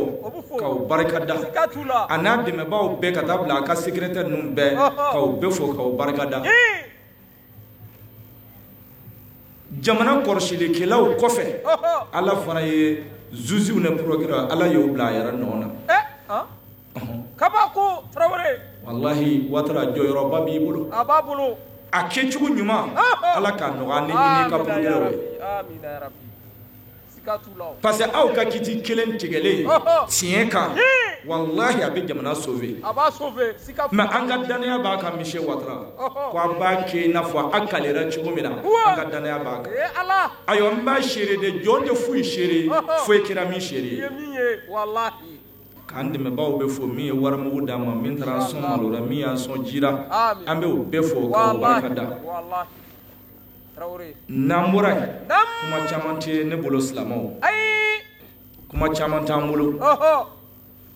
k'aw barikada a n'a dɛmɛbaaw bɛɛ ka taa bila a ka secrétaire ninnu bɛɛ k'aw bɛɛ fo k'aw barikada jamana kɔrɔsilikɛlaw kɔfɛ ala fana ye zuziw ne programme ala y'o bila a yɛrɛ nɔ na kabako Traoré wallahi watara jɔyɔrɔba b'i bolo a b'a bolo a kɛcogo ɲuman ala k'a nɔgɔya ni ɲini ka programme amina ya rabbi sika t'u la parce que aw ka kiti kelen tigɛlen tiɲɛ kan wallahi a bɛ jamana sauver a b'a sauver sika mais an ka danaya b'a kan Michel Ouattara ko a b'a kɛ i n'a fɔ a kalera cogo min na an ka danaya b'a kan ala ayiwa n b'a seere de jɔn tɛ foyi seere foyi kɛra min seere ye min ye wallahi k'an dɛmɛbaaw bɛ fɔ min ye warimugu d'an ma min taara sɔn malo la min y'a sɔn ji la an bɛ o bɛɛ fɔ k'aw barika da n'an bɔra yen kuma caman tɛ ne bolo silamɛw kuma caman t'an bolo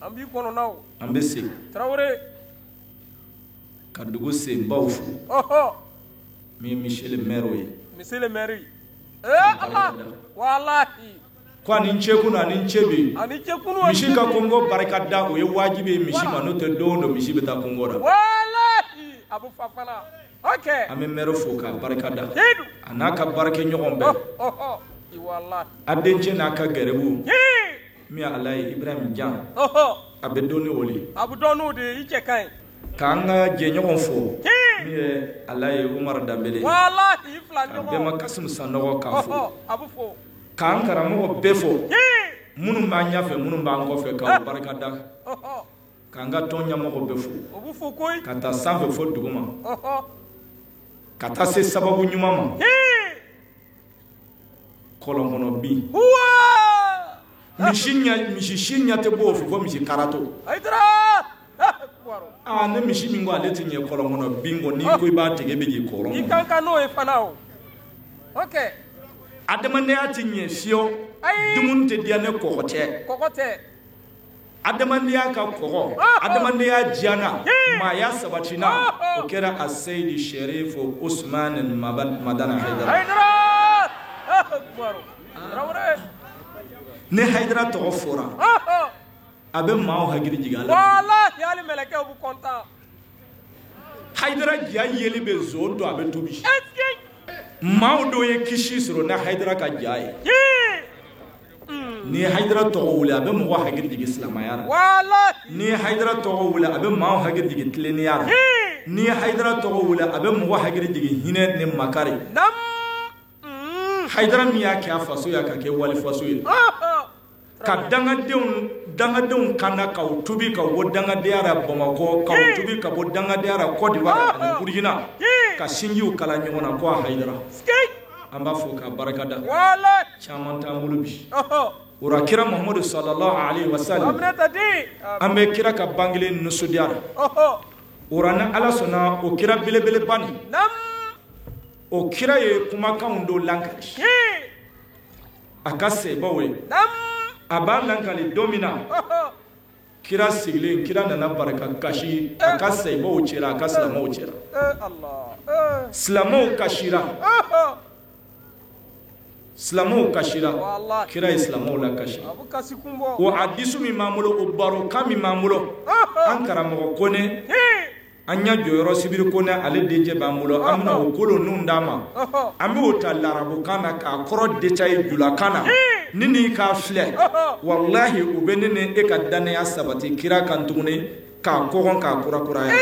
an b'i kɔnɔna an bɛ segin Traoré ka dugu senbaw fo min ye Michel maire ye monsieur le maire ala wallahi ko ani ce kunu ani ce bi ani ce kunu misi ka Congo barika da o ye wajibi ye misi ma n'o tɛ don o don misi bɛ taa Congo la wallahi abu fafana ok an bɛ maire fo k'a barika da a n'a ka baarakɛ ɲɔgɔn bɛɛ wallahi a dencɛ n'a ka gɛrɛbu min ye ala ye Ibrahim Jan a bɛ dɔn ni o de a bɛ dɔn n'o de ye i cɛ ka ɲi k'an ka jɛɲɔgɔn fo min ye ala ye Umar Danbele wallahi fila ɲɔgɔn a bɛɛ ma Kasimu Sanɔgɔ k'a fo a bɛ fo k'an karamɔgɔ bɛɛ fo minnu b'an ɲɛfɛ minnu b'an kɔfɛ k'aw barika da k'an ka tɔn ɲɛmɔgɔ bɛɛ fo o bɛ fo koyi ka taa sanfɛ fo dugu ma ka taa se sababu ɲuman ma kɔlɔn kɔnɔ bin misi si ɲɛ tɛ bɔ o fo misi karato ne misi min ko ale tɛ ɲɛ kɔlɔn kɔnɔ bin kɔ n'i ko i b'a tigɛ bɛ k'i kɔlɔn i kan ka n'o ye fana o ok adamadenya tɛ ɲɛ fiyewu dumuni tɛ diya ne kɔgɔ tɛ kɔgɔ tɛ adamadenya ka kɔgɔ adamadenya diyana maaya sabatina o kɛra a Seydi Sherif Usman Madana Haidara ne Haidara tɔgɔ fɔra a bɛ maaw hakili jigin a la wallahi hali mɛlɛkɛw bɛ kontan Haidara ja yeli bɛ zon don a bɛ tobi maaw dɔw ye kisi sɔrɔ ne Haidara ka ja ye ni Haidara tɔgɔ wele a bɛ mɔgɔ hakili jigin silamɛya la wallahi ni Haidara tɔgɔ wele a bɛ maaw hakili jigin tilennenya la ni Haidara tɔgɔ wele a bɛ mɔgɔ hakili jigin hinɛ ni makari Haidara min y'a kɛ a faso ye a ka kɛ wali faso ye ka dangadenw kanda k'aw tubi ka bɔ dangadenya la Bamakɔ k'aw tubi ka bɔ dangadenya la Côte d'Ivoire ani Burkina ka sinjiw kala ɲɔgɔn na ko a Haidara an b'a fɔ ka barika da caman t'an bolo bi o la kira Muhammadu sallallahu alaihi wa sallam an bɛ kira ka bangele nisɔndiya la o la ni ala sɔnna o kira belebeleba nin o kira ye kumakanw dɔ lankali a ka sebaw ye a b'a lankali don min na kira sigilen kira nana barika kasi a ka sebaw cɛla a ka silamɛw cɛla silamɛw kasira kira ye silamɛw la kasi o hadisu min b'an bolo o barokan min b'an bolo an karamɔgɔ Kone an y'a jɔyɔrɔ Sibiri Kone ale dencɛ b'an bolo an bɛna o kolon ninnu d'a ma an bɛ o ta larabukan na k'a kɔrɔ détaillé julakan na ni n'i k'a filɛ wallahi u bɛ ne ni e ka danaya sabati kira kan tuguni k'a kɔgɔn k'a kurakuraya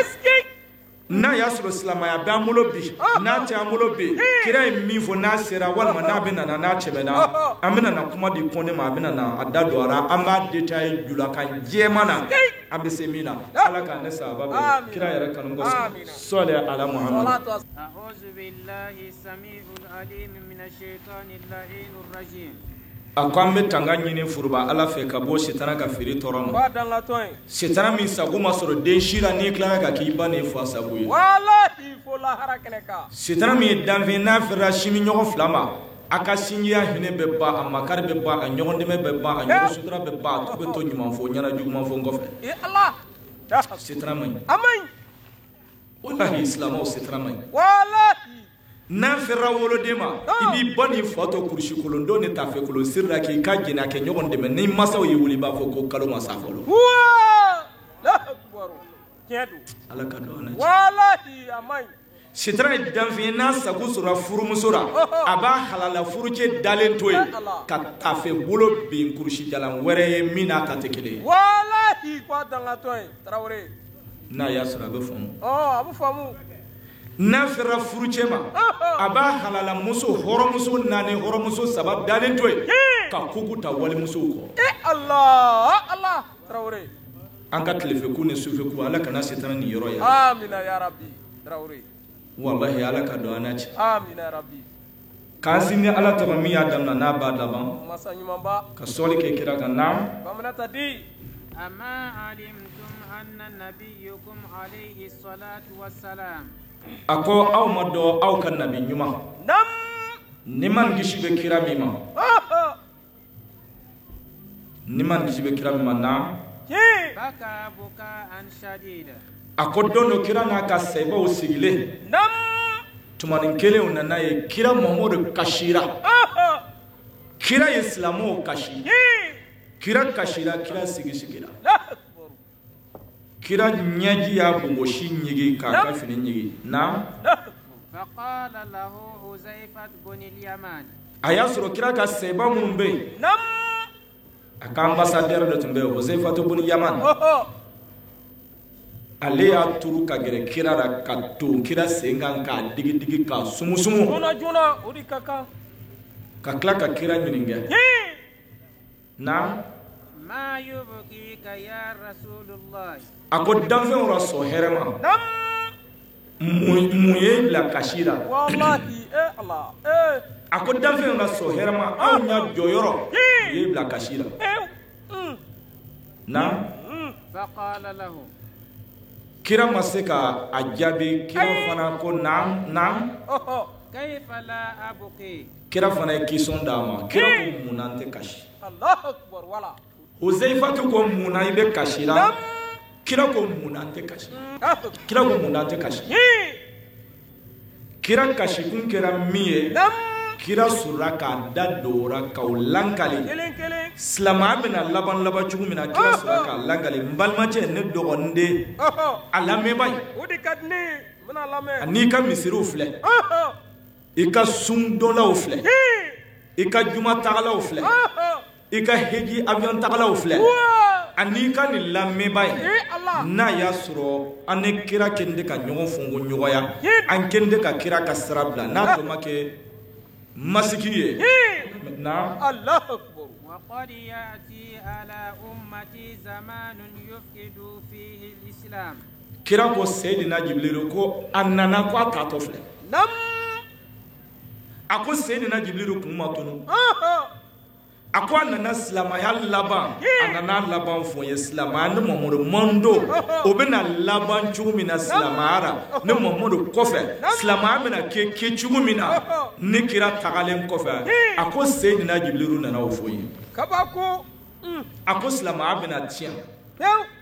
n'a y'a sɔrɔ silamɛya b'an bolo bi n'a tɛ an bolo bi kira ye min fɔ n'a sera walima n'a bɛ na n'a tɛmɛna an bɛ na kuma di Kone ma a bɛ na a da don a la an b'a détaillé julakan jɛman na an bɛ se min na ala k'an ne sababa bɛ kira yɛrɛ kanu kosɔn sɔli ala Muhammad أعوذ بالله السميع العليم من الشيطان اللعين الرجيم a ko an bɛ tanga ɲini furuba ala fɛ ka bɔ sitana ka feere tɔɔrɔ ma sitana min sago ma sɔrɔ den si la n'i tilala ka k'i ba n'i fa sago ye sitana min ye danfɛn n'a fɛra sini ɲɔgɔn fila ma a ka sinjiya hinɛ bɛ ban a makari bɛ ban a ɲɔgɔn dɛmɛ bɛ ban a ɲɔgɔn sutura bɛ ban a bɛ to ɲuman fɔ ɲɛna juguman fɔ n kɔfɛ sitana man ɲi wallahi silamɛw sitana man ɲi n'a fɛra woloden ma i b'i ba n'i fa to kurusi kolon don ni tafe kolon siri la k'i ka jɛnɛ a kɛ ɲɔgɔn dɛmɛ ni masaw ye wuli i b'a fɔ ko kalo ma sa fɔlɔ ala ka dɔn sitara danfin n'a sago sɔrɔ furumuso la a b'a halala furucɛ dalen to yen ka tafe bolo bin kurusi jalan wɛrɛ ye min n'a ta tɛ kelen ye. Walahi ko a dangatɔ ye Tarawele. n'a y'a sɔrɔ a bɛ faamu. A bɛ faamu. n'a fɛra furucɛ ma a b'a halala muso hɔrɔnmuso 4 hɔrɔnmuso 3 dalen to yen ka kuku ta walimusow kɔ. Allah Tarawele. an ka tilefɛku ni sufɛku ala kana sitana nin yɔrɔ ye. Amina ya Rabbi Tarawele. Wallahi ala ka don an na ci. Amina ya Rabbi. k'an sinni ala tɔgɔ min y'a daminɛ n'a b'a laban. Masa ɲumanba. ka sɔli kɛ kira kan na. Bamanata di. أما علمتم أن نبيكم عليه الصلاة والسلام a ko aw ma dɔn aw ka nabi ɲuman. ni man kisi bɛ kira min ma. ni man kisi bɛ kira min ma na. بكى بكاء شديدا a ko don dɔ kira n'a ka sahibaw sigilen. tumanin kelen nana ye kira Muhamadu kasira. kira ye silamɛw kasi. kira kasira kira sigira. kira ɲɛji y'a bongosi ɲigi k'a ka fini ɲigi na. فقال له حذيفة بن اليمان a y'a sɔrɔ kira ka sahiba minnu bɛ yen. a ka ambassadeur dɔ tun bɛ yen Huzaifa bun Yaman. ale y'a turu ka gɛrɛ kira la ka ton kira sen kan k'a digi k'a sumusumu. Joona o de ka kan. ka tila ka kira ɲininka. na. ما يبكيك يا رسول الله a ko danfɛnw la sɔn hɛrɛ ma. mun ye bila kasi la. Wallahi Allah a ko danfɛnw la sɔn hɛrɛ ma anw ya jɔyɔrɔ ye bila kasi la. na. فقال له kira ma se ka a jaabi. kira fana ko na. كيف لا أبكي kira fana ye kisɔn d'a ma. kira ko mun na n tɛ kasi. Allahu Akbar wala. Huzaifatu ko mun na i bɛ kasi la. kira ko mun na n tɛ kasi. kira ko mun na n tɛ kasi. kira kasi kun kɛra min ye. kira sɔrɔla k'a da dora k'aw lankali. silamɛya bɛna laban cogo min na kira sɔrɔla k'a lankali. n balimacɛ ne dɔgɔnin a lamɛnba ye. O de ka di ne ye n bɛna lamɛn. ani ka misiriw filɛ. i ka sundɔlaw filɛ. i ka juma tagalaw filɛ. i ka heji avion tagalaw filɛ. ani ka nin lamɛnba ye. n'a y'a sɔrɔ an ni kira kɛlen tɛ ka ɲɔgɔn fungo ɲɔgɔnya. an kɛlen tɛ ka kira ka sira bila. n'a tɔ ma kɛ masiki ye. na. Allahu Akbar. وقد يأتي على أمتي زمان يفقد فيه الإسلام kira ko Seydina Jibrilu ko a nana ko a taatɔ filɛ. a ko Seydina Jibrilu kun ma tunu. a ko a nana silamaya laban. a nana laban fɔ n ye silamaya ne Mamadu mando o bɛna laban cogo min na silamaya la ne Mamadu kɔfɛ silamaya bɛna kɛ cogo min na ne kira tagalen kɔfɛ a ko Seydina Jibrilu nana o fɔ n ye. Kabako. a ko silamaya bɛna tiɲɛ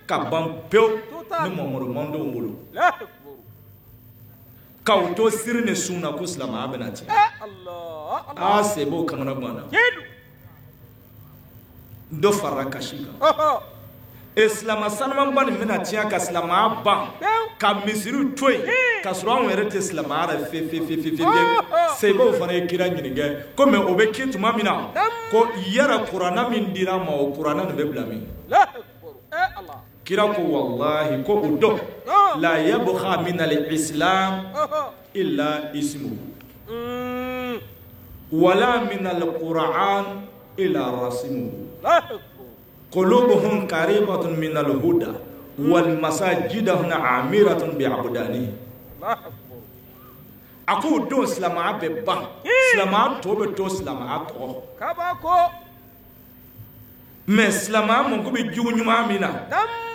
ka ban pewu ne Mamadu mando bolo. k'aw to siri ni sun na ko silamaya bɛna tiɲɛ. a sebo kamana ganna. dɔ farala kasi kan. silama sanumanba nin bɛna tiɲɛ ka silamaya ban ka misiriw to yen ka sɔrɔ anw yɛrɛ tɛ silamaya la fewu. sebaw fana ye kira ɲininka ko mɛ o bɛ kɛ tuma min na ko yala kuranna min dira ma o kuranna nin bɛ bila min. kira ko wallahi ko o dɔn la yabqa min al-islam illa ismuhu wala min al-quran illa rasimuhu qulubuhum qaribatun min al-huda wal masajidahum amiratun bi abdanihi. a ko o don silamaya bɛ ban silamaya tɔ bɛ to silamaya tɔ. Kabako. mɛ silamaya mako bɛ jugu ɲuman min na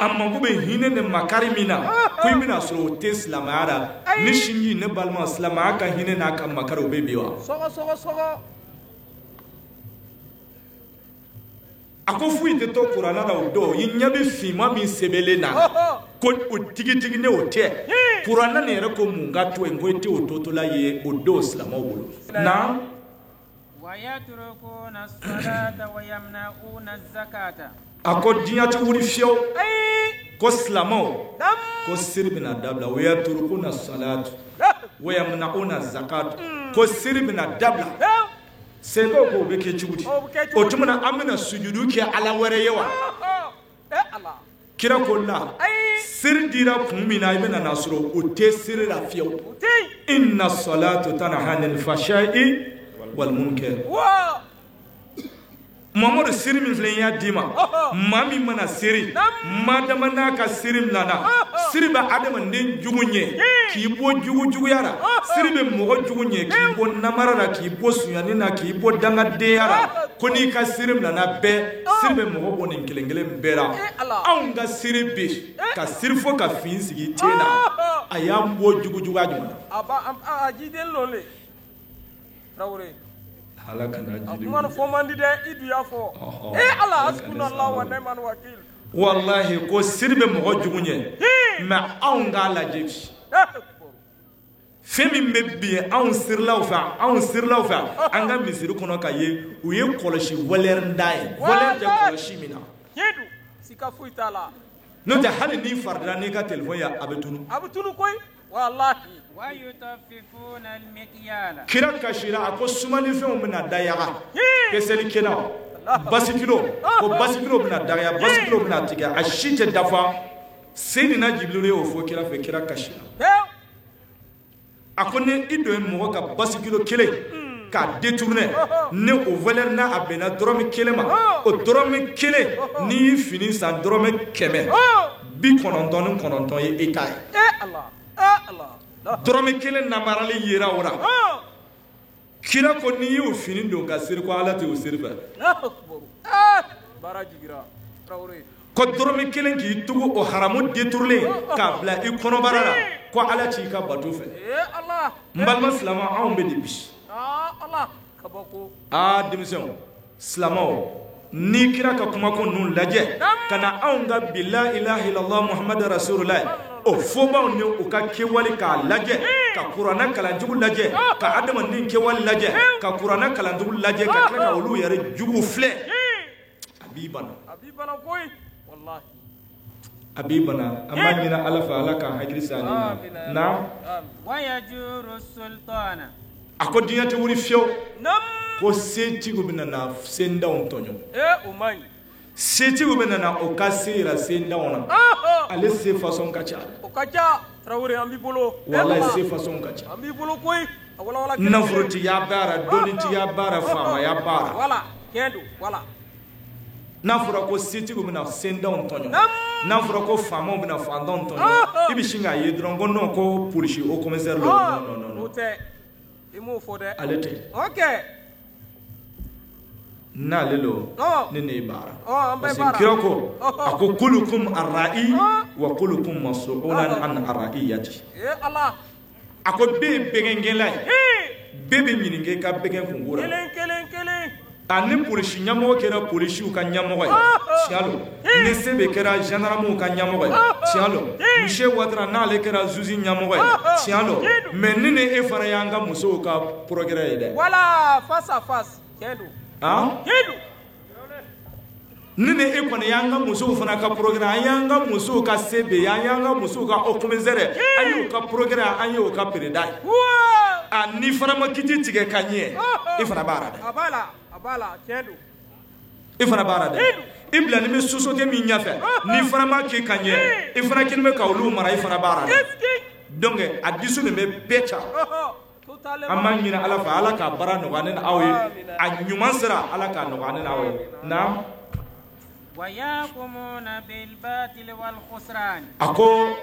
a mako bɛ hinɛ ni makari min na ko i bɛna sɔrɔ o tɛ silamaya la ne sinji ne balima silamaya ka hinɛ n'a ka makari o bɛ bi wa. Sɔgɔ. a ko foyi tɛ to kuranna la o don i ɲɛ bɛ finman min sɛbɛnlen na ko o tigitigi ne o tɛ kuranna nin yɛrɛ ko mun ka to yen ko i tɛ o totɔla ye o don silamɛw bolo. na. ويتركون الصلاة ويمنعون الزكاة a ko diɲɛ tɛ wuli fiyewu ko silamɛw ko siri bɛna dabila o ya turukuna salatu wa yamna'una zakat ko siri bina dabla sen ko be ke cugudi o tumana amina sujudu ke ala ware yawa kira ko la sir dira kumina ibena nasro o te sir la fiyo inna salatu tanha anil fashai wal munkar Mamadou siri min filɛ ya d'i ma maa min mana siri maa dama n'a ka siri nana siri bɛ adamaden jugu ɲɛ k'i bɔ juguya la siri bɛ mɔgɔ jugu ɲɛ k'i bɔ namara la k'i bɔ suɲani na k'i bɔ dangadenya la ko n'i ka siri nana bɛɛ siri bɛ mɔgɔ bɔ nin kelen kelen bɛɛ la anw ka siri bɛ ka siri fo ka fin sigi ten na a y'an bɔ juguya jumɛn a jiden lɔle Traoré ala kana jidi man fo man di de idu ya fo ala hasbunallahu wa ni'mal wakil wallahi ko sirbe mo jugu nye ma aw nga la jebi femi mbebbi aw sirlaw fa anga misiri kono kaye u ye koloshi voler ndai voler de koloshi mina yedu sika fuitala no te hali ni farda ni ka telefon ya abetunu koy wallahi wa yutaffifuna al-mikyala kira kashira ako sumani fɛnw bɛna dayaga keseli kena basikilo ko basikilo bɛna dagaya basikilo bɛna tigɛ a si tɛ dafa Seydina Jibril y'o fɔ kira fɛ kira kashira a ko ni i don mɔgɔ ka basikilo kelen k'a détourner ne o valeur n'a a bɛnna dɔrɔmɛ kelen ma o dɔrɔmɛ kelen n'i y'i fini san dɔrɔmɛ 199 ye e ta ye dɔrɔmɛ kelen namarali yera o la kira ko n'i y'o fini don ka siri ko ala t'o siri fɛ ko dɔrɔmɛ kelen k'i tugu o haramu détourner k'a bila i kɔnɔbara la ko ala t'i ka bato fɛ n balima silama anw bɛ de bi denmisɛnw silamaw ni kira ka kumako ninnu lajɛ ka na anw ka bi la ilaha illallah muhammadu rasulullah o fobaw ni o ka kewali k'a lajɛ ka kuranɛ kalanjugu lajɛ ka adamaden kewali lajɛ ka kuranɛ kalanjugu lajɛ ka tila ka olu yɛrɛ jugu filɛ a b'i bana koyi wallahi a b'i bana an b'a ɲini ala fɛ ala ka hakili sa ani na wa yajuru sultana a ko diɲɛ tɛ wuli fiyewu ko setigiw bɛ na sendaw tɔɲɔ o man ɲi setigiw bɛ na o ka se yira sendaw na ale se façon ka ca o ka ca Traoré an b'i bolo wallahi se façon ka ca an b'i bolo koyi a wala nafolotigiya baara dɔnnitigiya baara faamaya baara wala tiɲɛ don wala n'a fɔra ko setigiw bɛ na sendaw tɔɲɔ n'a fɔra ko faamaw bɛ na fantanw tɔɲɔ i bɛ sin k'a ye dɔrɔn ko non ko polisi o commissaire lo non o tɛ i m'o fɔ dɛ ale tɛ ok n'ale lo ne ne baara an bɛ parce baara que kira ko a ko kulukum arra'i wa kulukum mas'ulan an arra'iyati ala a ko bɛɛ bɛgɛnkɛla ye bɛɛ bɛ ɲininka ka bɛgɛn kunkura kelen a ni polisi ɲɛmɔgɔ kɛra polisiw ka ɲɛmɔgɔ ye tiɲɛ lo ni se bɛ kɛra gendarmew ka ɲɛmɔgɔ ye tiɲɛ lo Michel Ouattara n'ale kɛra juge ɲɛmɔgɔ ye tiɲɛ lo mais ni e fana y'an ka musow ka progrès ye dɛ wala face à face tiɲɛ don ni e kɔni y'an ka musow fana ka progrès an y'an ka musow ka sebe an y'an ka musow ka haut commissaire an y'o ka progrès an y'o ka président a ni fana ma kiti tigɛ ka ɲɛ i fana b'a la dɛ a b'a la tiɲɛ don i fana b'a la dɛ i bila ni bɛ société min ɲɛfɛ ni fana ma k'i ka ɲɛ i fana kini bɛ ka olu mara i fana b'a la dɛ donc a disu nin bɛ bɛɛ ca an b'a ɲini ala fɛ ala ka baara nɔgɔya ne aw ye a ɲuman sira ala k'a nɔgɔya ne aw ye na wa yaqumuna bil batil wal khusran a ko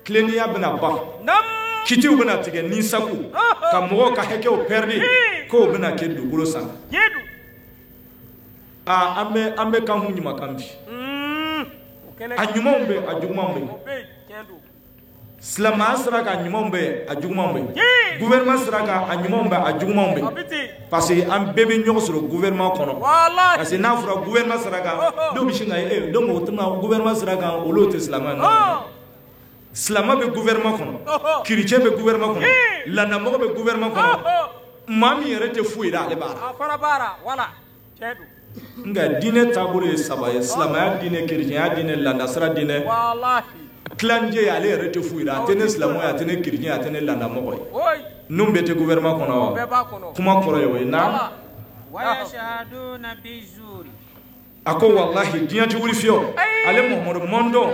tileniya bɛna ban kitiw bɛna tigɛ ni sago ka mɔgɔw ka hakɛw pɛridi k'o bɛna kɛ dugukolo san an bɛ kan hun ɲuman kan bi a ɲumanw bɛ a jugumanw bɛ silamɛya sira kan a ɲumanw bɛ a jugumanw bɛ gouvernement sira kan a ɲumanw bɛ a jugumanw bɛ parce que an bɛɛ bɛ ɲɔgɔn sɔrɔ gouvernement kɔnɔ parce que n'a fɔra gouvernement sira kan dɔw bɛ sin ka donc o tuma gouvernement sira kan olu tɛ silamɛ nɔ silamɛ bɛ gouvernement kɔnɔ chrétien bɛ gouvernement kɔnɔ landamɔgɔ bɛ gouvernement kɔnɔ maa min yɛrɛ tɛ foyi la ale b'a la a fana b'a la wala tiɲɛ don nka diinɛ taabolo ye saba ye silamɛya diinɛ chrétienya diinɛ landasira diinɛ klanje ale yɛrɛ tɛ foyi la a tɛ ne silamɛ ye a tɛ ne kiricɛn a tɛ ne landamɔgɔ ye ninnu bɛɛ tɛ gouvernement kɔnɔ wa kuma kɔrɔ ye o ye na a ko wallahi diɲɛ tɛ wuli fiyewu ale Muhamadu Mandon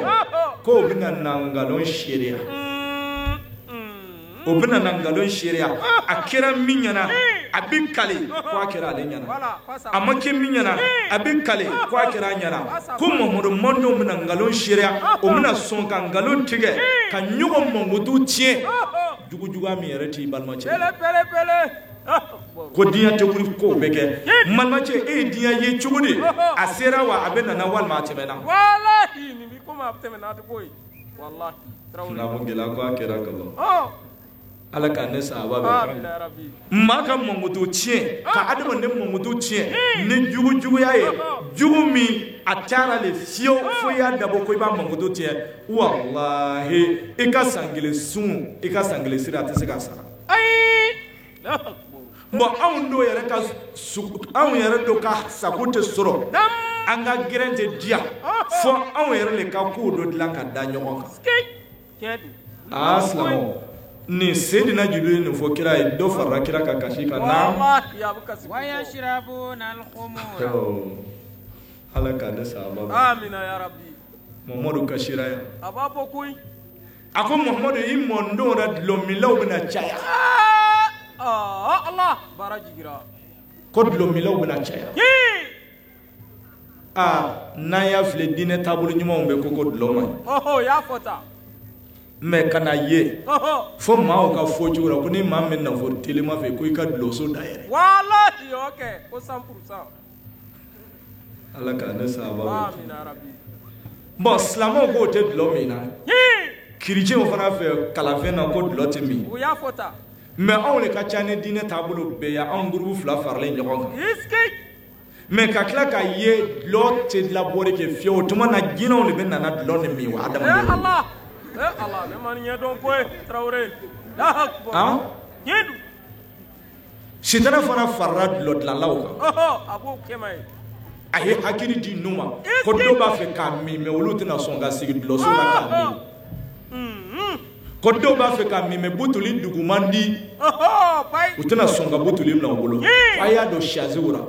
ko o bɛna na nkalon seereya o bɛna na nkalon seereya a kɛra min ɲɛna a bɛ kale ko a kɛra ale ɲɛna a ma kɛ min ɲɛna a bɛ kale ko a kɛra a ɲɛna ko Muhamadu Mandon bɛna nkalon seereya o bɛna sɔn ka nkalon tigɛ ka ɲɔgɔn mankutu tiɲɛ jugujuguya min yɛrɛ t'i balimacɛ ko diɲɛ tɛ wuli ko bɛ kɛ balimacɛ e ye diɲɛ ye cogo di a sera wa a bɛ nana walima a tɛmɛna wallahi nin bi komi a tɛmɛna a tɛ ko ye wallahi n'a ko gɛlɛya ko a kɛra ka ban ala ka ne sahaba bɛ maa ka mankutu tiɲɛ ka adamaden mankutu tiɲɛ ni jugujuguya ye jugu min a cayara le fiyewu fo i y'a dabɔ ko i b'a mankutu tiɲɛ wallahi i ka san kelen sun i ka san kelen siri a tɛ se k'a sara bon anw dɔw yɛrɛ ka anw yɛrɛ dɔw ka sago tɛ sɔrɔ an ka gɛrɛn tɛ diya fo anw yɛrɛ le ka kow dɔ dilan ka da ɲɔgɔn kan silamɛw ni Seydina Jibril nin fɔ kira ye dɔ farala kira ka kasi kan na ala ka ne sahaba amina ya rabbi Muhammadu kasira ya a b'a fɔ koyi a ko Muhammadu i mɔdenw yɛrɛ dulɔmilaw bɛna caya Allah bara jigira ko dulɔmilaw bɛna caya n'an y'a filɛ diinɛ taabolo ɲumanw bɛ ko dulɔ man ɲi y'a fɔ ta mais kana ye fo maaw ka fɔ cogo la ko ni maa min na fɔ telema fɛ ko i ka dulɔso dayɛlɛ wallahi ok ko 100% ala ka ne sahaba bon silamɛw k'o tɛ dulɔ min na kiricɛnw fana fɛ kalanfɛn na ko dulɔ tɛ min u y'a fɔ ta mais anw de ka ca ni diinɛ taabolo bɛɛ ye anw gurupu fila faralen ɲɔgɔn kan mais ka tila ka ye dulɔ tɛ labɔli kɛ fiyewu tuma na jinɛw de bɛ nana dulɔ de min wa adamadenw Allah ne man ɲɛdɔn koyi Traoré sitana fana farala dulɔ dilanlaw kan a b'o kɛ ma ye a ye hakili di ninnu ma ko dɔw b'a fɛ k'a min mais olu tɛna sɔn ka sigi dulɔso la k'a min ko dɔw b'a fɛ k'a min mais butuli dugu man di u tɛna sɔn ka butuli minɛ u bolo a y'a dɔn siyasew la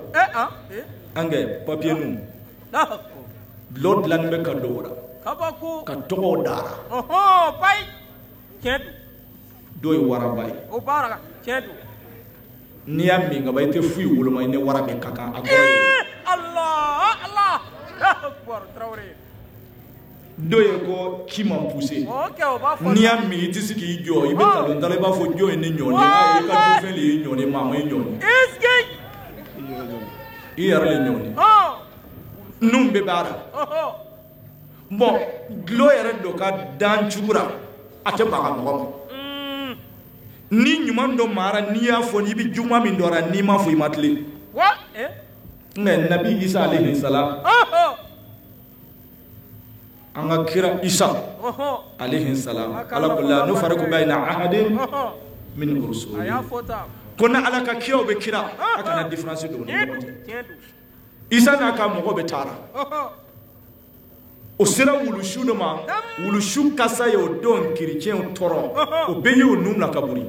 an kɛ papiye ninnu dulɔ dilanni bɛ ka dɔw la ka tɔgɔw dara dɔw ye waraba ye n'i y'a min ka ban i tɛ foyi woloma i ni wara bɛ ka kan a kɔrɔ ye Allah dɔw ye ko ki man poussé n'i y'a min i tɛ se k'i jɔ i bɛ talon ta la i b'a fɔ jɔn ye ne ɲɔni i ka dufɛn de ye ɲɔni maa ma ye ɲɔni i yɛrɛ le ɲɔni ninnu bɛ baara bon dulɔ yɛrɛ dɔ ka dan cogo la a tɛ baga mɔgɔ ma ni ɲuman dɔ mara n'i y'a fɔ n'i bɛ juguman min dɔra n'i ma fɔ i ma tilen nka nabi Isa alayhi salam an ka kira Isa alayhi salam ala ko la nufarriqu bayna ahadin min rusuli ko na ala ka kiraw bɛ kira a kana différence don ni ɲɔgɔn cɛ Isa n'a ka mɔgɔ bɛ taara o sera wulusu dɔ ma wulusu kasa ye o don kiricɛnw tɔɔrɔ o bɛɛ ye o nun na ka buri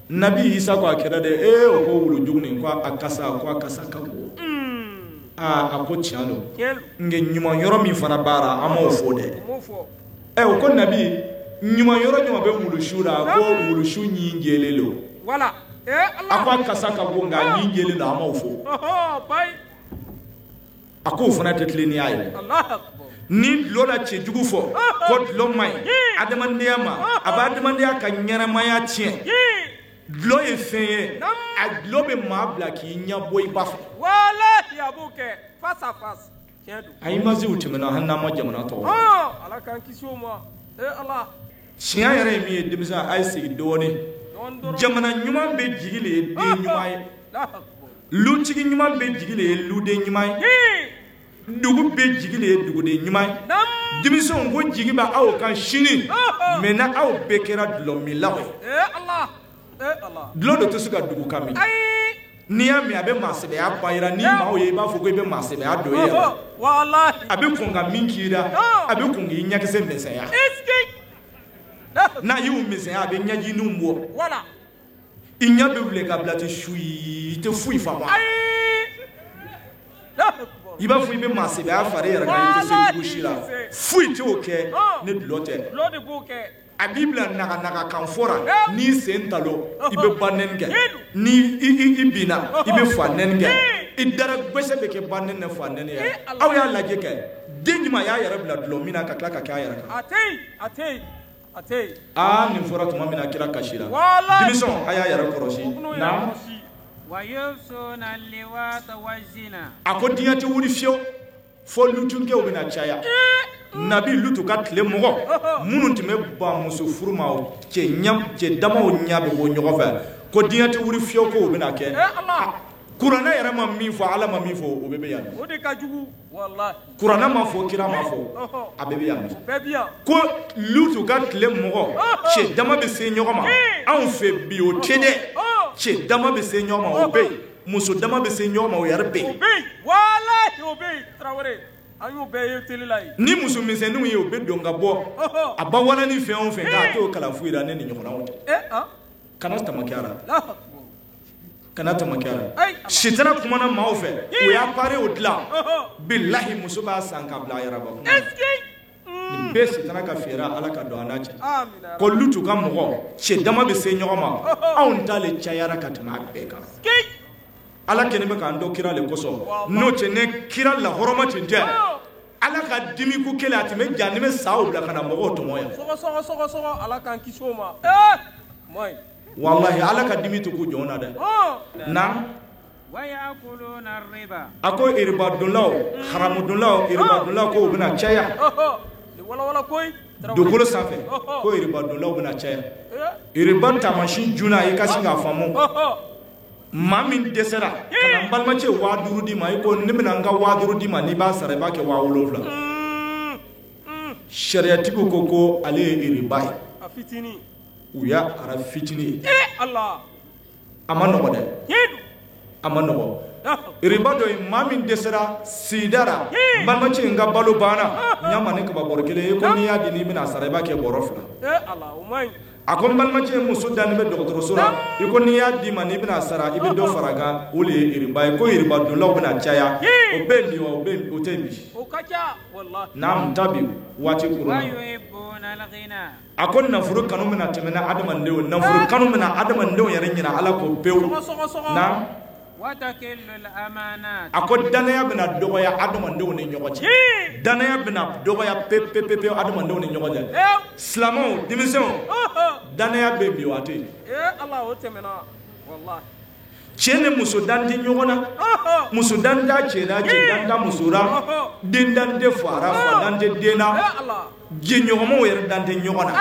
nabi Isa ko a kɛra dɛ o ko wulujugu nin ko a kasa ka bon a ko tiɲɛ don nka ɲuman yɔrɔ min fana baara an m'o fɔ dɛ o ko nabi ɲuman yɔrɔ ɲuman bɛ wulusu la ko wulusu ɲi jɛlen don a ko a kasa ka bon nka ɲi jɛlen don an m'o fɔ a ko o fana tɛ tilen ni y'a ye ni dulɔ la cɛjugu fɔ ko dulɔ man ɲi adamadenya ma a bɛ adamadenya ka ɲɛnamaya tiɲɛ dulɔ ye fɛn ye a dulɔ bɛ maa bila k'i ɲɛbɔ i ba fɛ wallahi a b'o kɛ face à face tiɲɛ don a images tɛmɛna hali n'an ma jamana tɔgɔ ala k'an kisi o ma ala tiɲɛ yɛrɛ ye min ye denmisɛn a ye segin dɔɔnin jamana ɲuman bɛ jigi le ye den ɲuman ye lutigi ɲuman bɛ jigi le ye luden ɲuman ye dugu bɛ jigi le ye duguden ɲuman ye denmisɛnw ko jigi bɛ aw kan sini mais na aw bɛɛ kɛra dulɔmilaw ye dulɔ de tɛ se ka dugu kan min n'i y'a mɛn a bɛ maasɛbɛya bayira ni maa o ye i b'a fɔ ko i bɛ maasɛbɛya dɔ ye yɛrɛ a bɛ kɔn ka min k'i la a bɛ kɔn k'i ɲɛkisɛ misɛnya n'a y'u misɛnya a bɛ ɲɛjiniw bɔ i ɲɛ bɛ wuli ka bila ten suyi i tɛ foyi faamu i b'a fɔ i bɛ maasɛbɛya fara i yɛrɛ kan i tɛ se jugu si la foyi t'o kɛ ni dulɔ tɛ a b'i bila naga kan fɔra n'i sen talo i bɛ ba nɛni kɛ ni i binna i bɛ fa nɛni kɛ i dara gbɛsɛ bɛ kɛ ba nɛni ni fa nɛni ye aw y'a lajɛ kɛ den jumɛn y'a yɛrɛ bila dulɔ min na ka tila ka kɛ a yɛrɛ kan nin fɔra tuma min na kira kasi la denmisɛnw a y'a yɛrɛ kɔlɔsi na a ko diɲɛ tɛ wuli fiyewu fo lutunkɛw bɛna caya nabi lutu ka tile mɔgɔ minnu tun bɛ ban muso furu ma cɛ damaw ɲɛ bɛ bɔ ɲɔgɔn fɛ ko diɲɛ tɛ wuli fiyewu ko o bɛna kɛ kuranɛ yɛrɛ ma min fɔ ala ma min fɔ o bɛɛ bɛ yan kuranɛ ma fɔ kira ma fɔ a bɛɛ bɛ yan ko lutu ka tile mɔgɔ cɛ dama bɛ se ɲɔgɔn ma anw fɛ bi o tɛ dɛ cɛ dama bɛ se ɲɔgɔn ma o bɛ yen muso dama bɛ se ɲɔgɔn ma o yɛrɛ bɛ yen ni muso misɛnninw ye o bɛ don ka bɔ a ba wala ni fɛn o fɛn k'a t'o kalan foyi la ne ni ɲɔgɔnnaw kana tamakiyara kana tamakiyara sitana kumana maaw fɛ o y'a pare o dilan bilahi muso b'a san ka bila a yɛrɛ ba nin bɛɛ sitana ka fɛɛrɛ ala ka don an n'a cɛ ko lutu ka mɔgɔ cɛ dama bɛ se ɲɔgɔn ma anw t'ale cayara ka tɛmɛ a bɛɛ kan ala kɛlen bɛ k'an dɔ kira le kosɔn n'o tɛ ne kira lahɔrɔma tun tɛ ala ka dimi ko kelen a tun bɛ ja ni bɛ sa o bila ka na mɔgɔw tɔmɔ yan sɔgɔ ala k'an kisi o ma wallahi ala ka dimi to ko jɔn na dɛ na a ko riba donlaw haramu donlaw riba donlaw ko o bɛna caya dugukolo sanfɛ ko riba donlaw bɛna caya riba taamasi juna i ka se k'a faamu maa min dɛsɛra ka na n balimacɛ 5000 di ma i ko ne bɛna n ka 5000 di ma n'i b'a sara i b'a kɛ 7000 sariyatigiw ko ale ye riba ye u y'a ara fitinin ye a ma nɔgɔ dɛ a ma nɔgɔ riba dɔ ye maa min dɛsɛra sidara n balimacɛ in ka balo banna n y'a ma ne kaba bɔrɔ kelen i ko n'i y'a di n'i bɛna sara i b'a kɛ bɔrɔ 2 a ko n balimakɛ muso dani bɛ dɔgɔtɔrɔso la i ko n'i y'a di ma n'i bɛna sara i bɛ dɔ fara kan o de ye riba ye ko riba donlaw bɛna caya o bɛ yen bi wa o tɛ bi n'an ta bi waati kurun a ko nafolo kanu bɛna tɛmɛ na adamadenw nafolo kanu bɛna adamadenw yɛrɛ ɲina ala ko pewu na a ko danaya bɛna dɔgɔya adamadenw ni ɲɔgɔn cɛ danaya bɛna dɔgɔya pepepepe adamadenw ni ɲɔgɔn cɛ silamɛw denmisɛnw danaya bɛ bi waati cɛ ni muso dan tɛ ɲɔgɔn na muso dan t'a cɛ la cɛ dan t'a muso la den dan tɛ fara fa dan tɛ den na jɛɲɔgɔnmaw yɛrɛ dan tɛ ɲɔgɔn na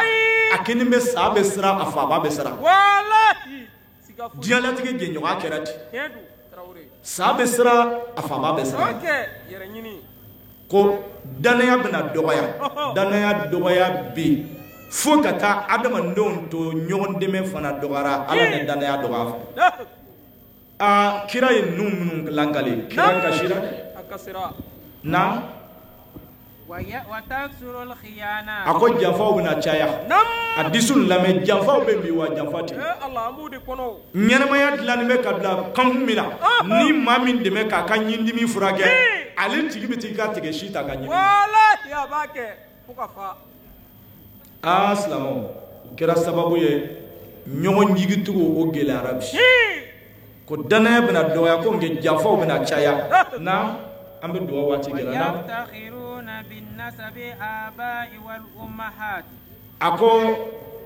a kini bɛ sa bɛ siran a faba bɛ siran diɲɛlatigɛ jɛɲɔgɔnya kɛra ten sa bɛ siran a faba bɛ siran ko danaya bɛna dɔgɔya danaya dɔgɔya bi fo ka taa adamadenw to ɲɔgɔn dɛmɛ fana dɔgɔyara ala ni danaya dɔgɔya fɛ kira ye ninnu minnu lankale kira kasira na a ko janfaw bɛna caya a disu lamɛn janfaw bɛ bi wa janfa tɛ ɲɛnɛmaya dilanni bɛ ka bila kan min na ni maa min dɛmɛ k'a ka ɲindimi furakɛ ale tigi bɛ t'i ka tigɛ si ta ka ɲindimi silamɛw o kɛra sababu ye ɲɔgɔn jigitigiw o gɛlɛyara bi ko danaya bɛna dɔgɔya ko nka janfaw bɛna caya na an bɛ dugawu waati kɛra na a ko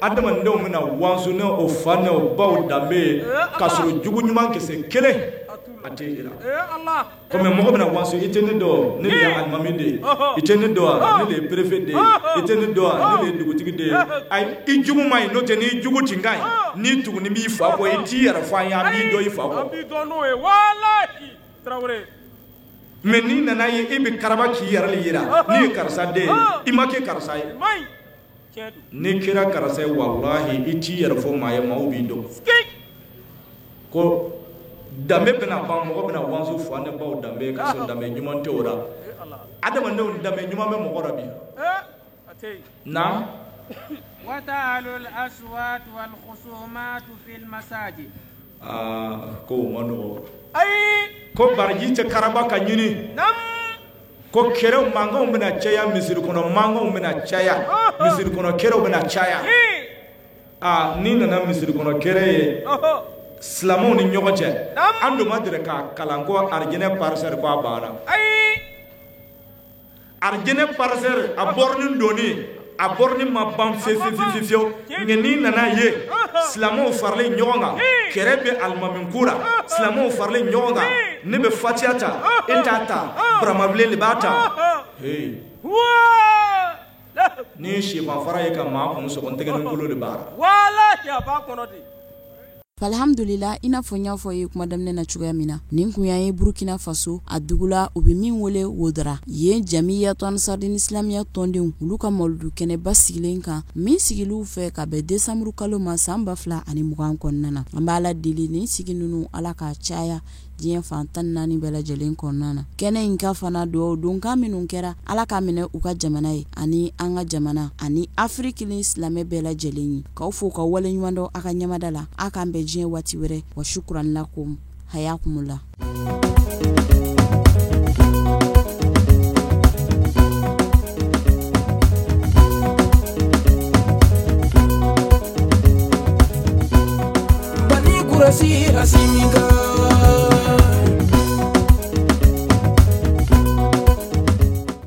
adamadenw bɛna wanso ne o fa ne o baw danbe ye k'a sɔrɔ jugu ɲuman kisɛ kelen a tɛ i la komi mɔgɔ bɛna wanso i tɛ ne dɔn ne de ye alimami de ye i tɛ ne dɔn ne de ye perefe de ye i tɛ ne dɔn ne de ye dugutigi de ye ayi i jugu ma ɲi n'o tɛ n'i jugu tin ka ɲi n'i tuguni b'i fa kɔ i t'i yɛrɛ fɔ an ye an b'i dɔn i fa kɔ mɛ n'i nana ye i bɛ karaba k'i yɛrɛ le yira n'i ye karisa den ye i ma kɛ karisa ye n'i kɛra karisa ye walahi i t'i yɛrɛ fɔ maa ye maaw b'i dɔn ko danbe bɛna ban mɔgɔ bɛna wanso fo an ne baw danbe ka sɔrɔ danbe ɲuman tɛ o la adamadenw danbe ɲuman bɛ mɔgɔ la bi na وتعالوا الأصوات والخصومات في المساجد ko o ma nɔgɔ ko baraji tɛ karaba ka ɲini ko kɛrɛw mankanw bɛna caya misiri kɔnɔ mankanw bɛna caya misiri kɔnɔ kɛrɛw bɛna caya ni nana misiri kɔnɔ kɛrɛ ye silamɛw ni ɲɔgɔn cɛ an dun ma deli k'a kalan ko arijinɛ parisɛri ko a banna arijinɛ parisɛri a bɔrɔnin donni a bɔrɔnin ma ban fiyewu nka n'i nana ye silamɛw faralen ɲɔgɔn kan kɛrɛ bɛ alimami ku la silamɛw faralen ɲɔgɔn kan ne bɛ fatiya ta e t'a ta buramabilen de b'a ta ni sɛfan fara ye ka maa kun sɔgɔ n tɛgɛ ni bolo de b'a la. Alhamdulillah ina fɔ n y'a fɔ ye kuma daminɛ na cogoya min na nin kun ye Burkina Faso a dugu la u bɛ min wele Wodara yen Jamiyatu Ansardin Islamiya tɔndenw olu ka maulidu kɛnɛba sigilen kan min sigiliw fɛ ka bɛn décembre kalo ma san 2020 kɔnɔna na an b'a la deli nin sigi ninnu Ala ka caya diɲɛ fan 14 bɛɛ lajɛlen kɔnɔna na kɛnɛ in ka fana duwawu donkan minnu kɛra Ala ka minɛ u ka jamana ye ani an ka jamana ani Afrique ni silamɛ bɛɛ lajɛlen ye k'aw fo ka wale ɲuman dɔn a ka ɲamada la a k'an bɛn diɲɛ waati wɛrɛ wa shukran lakum hayakumullah. Bani kurasi asimika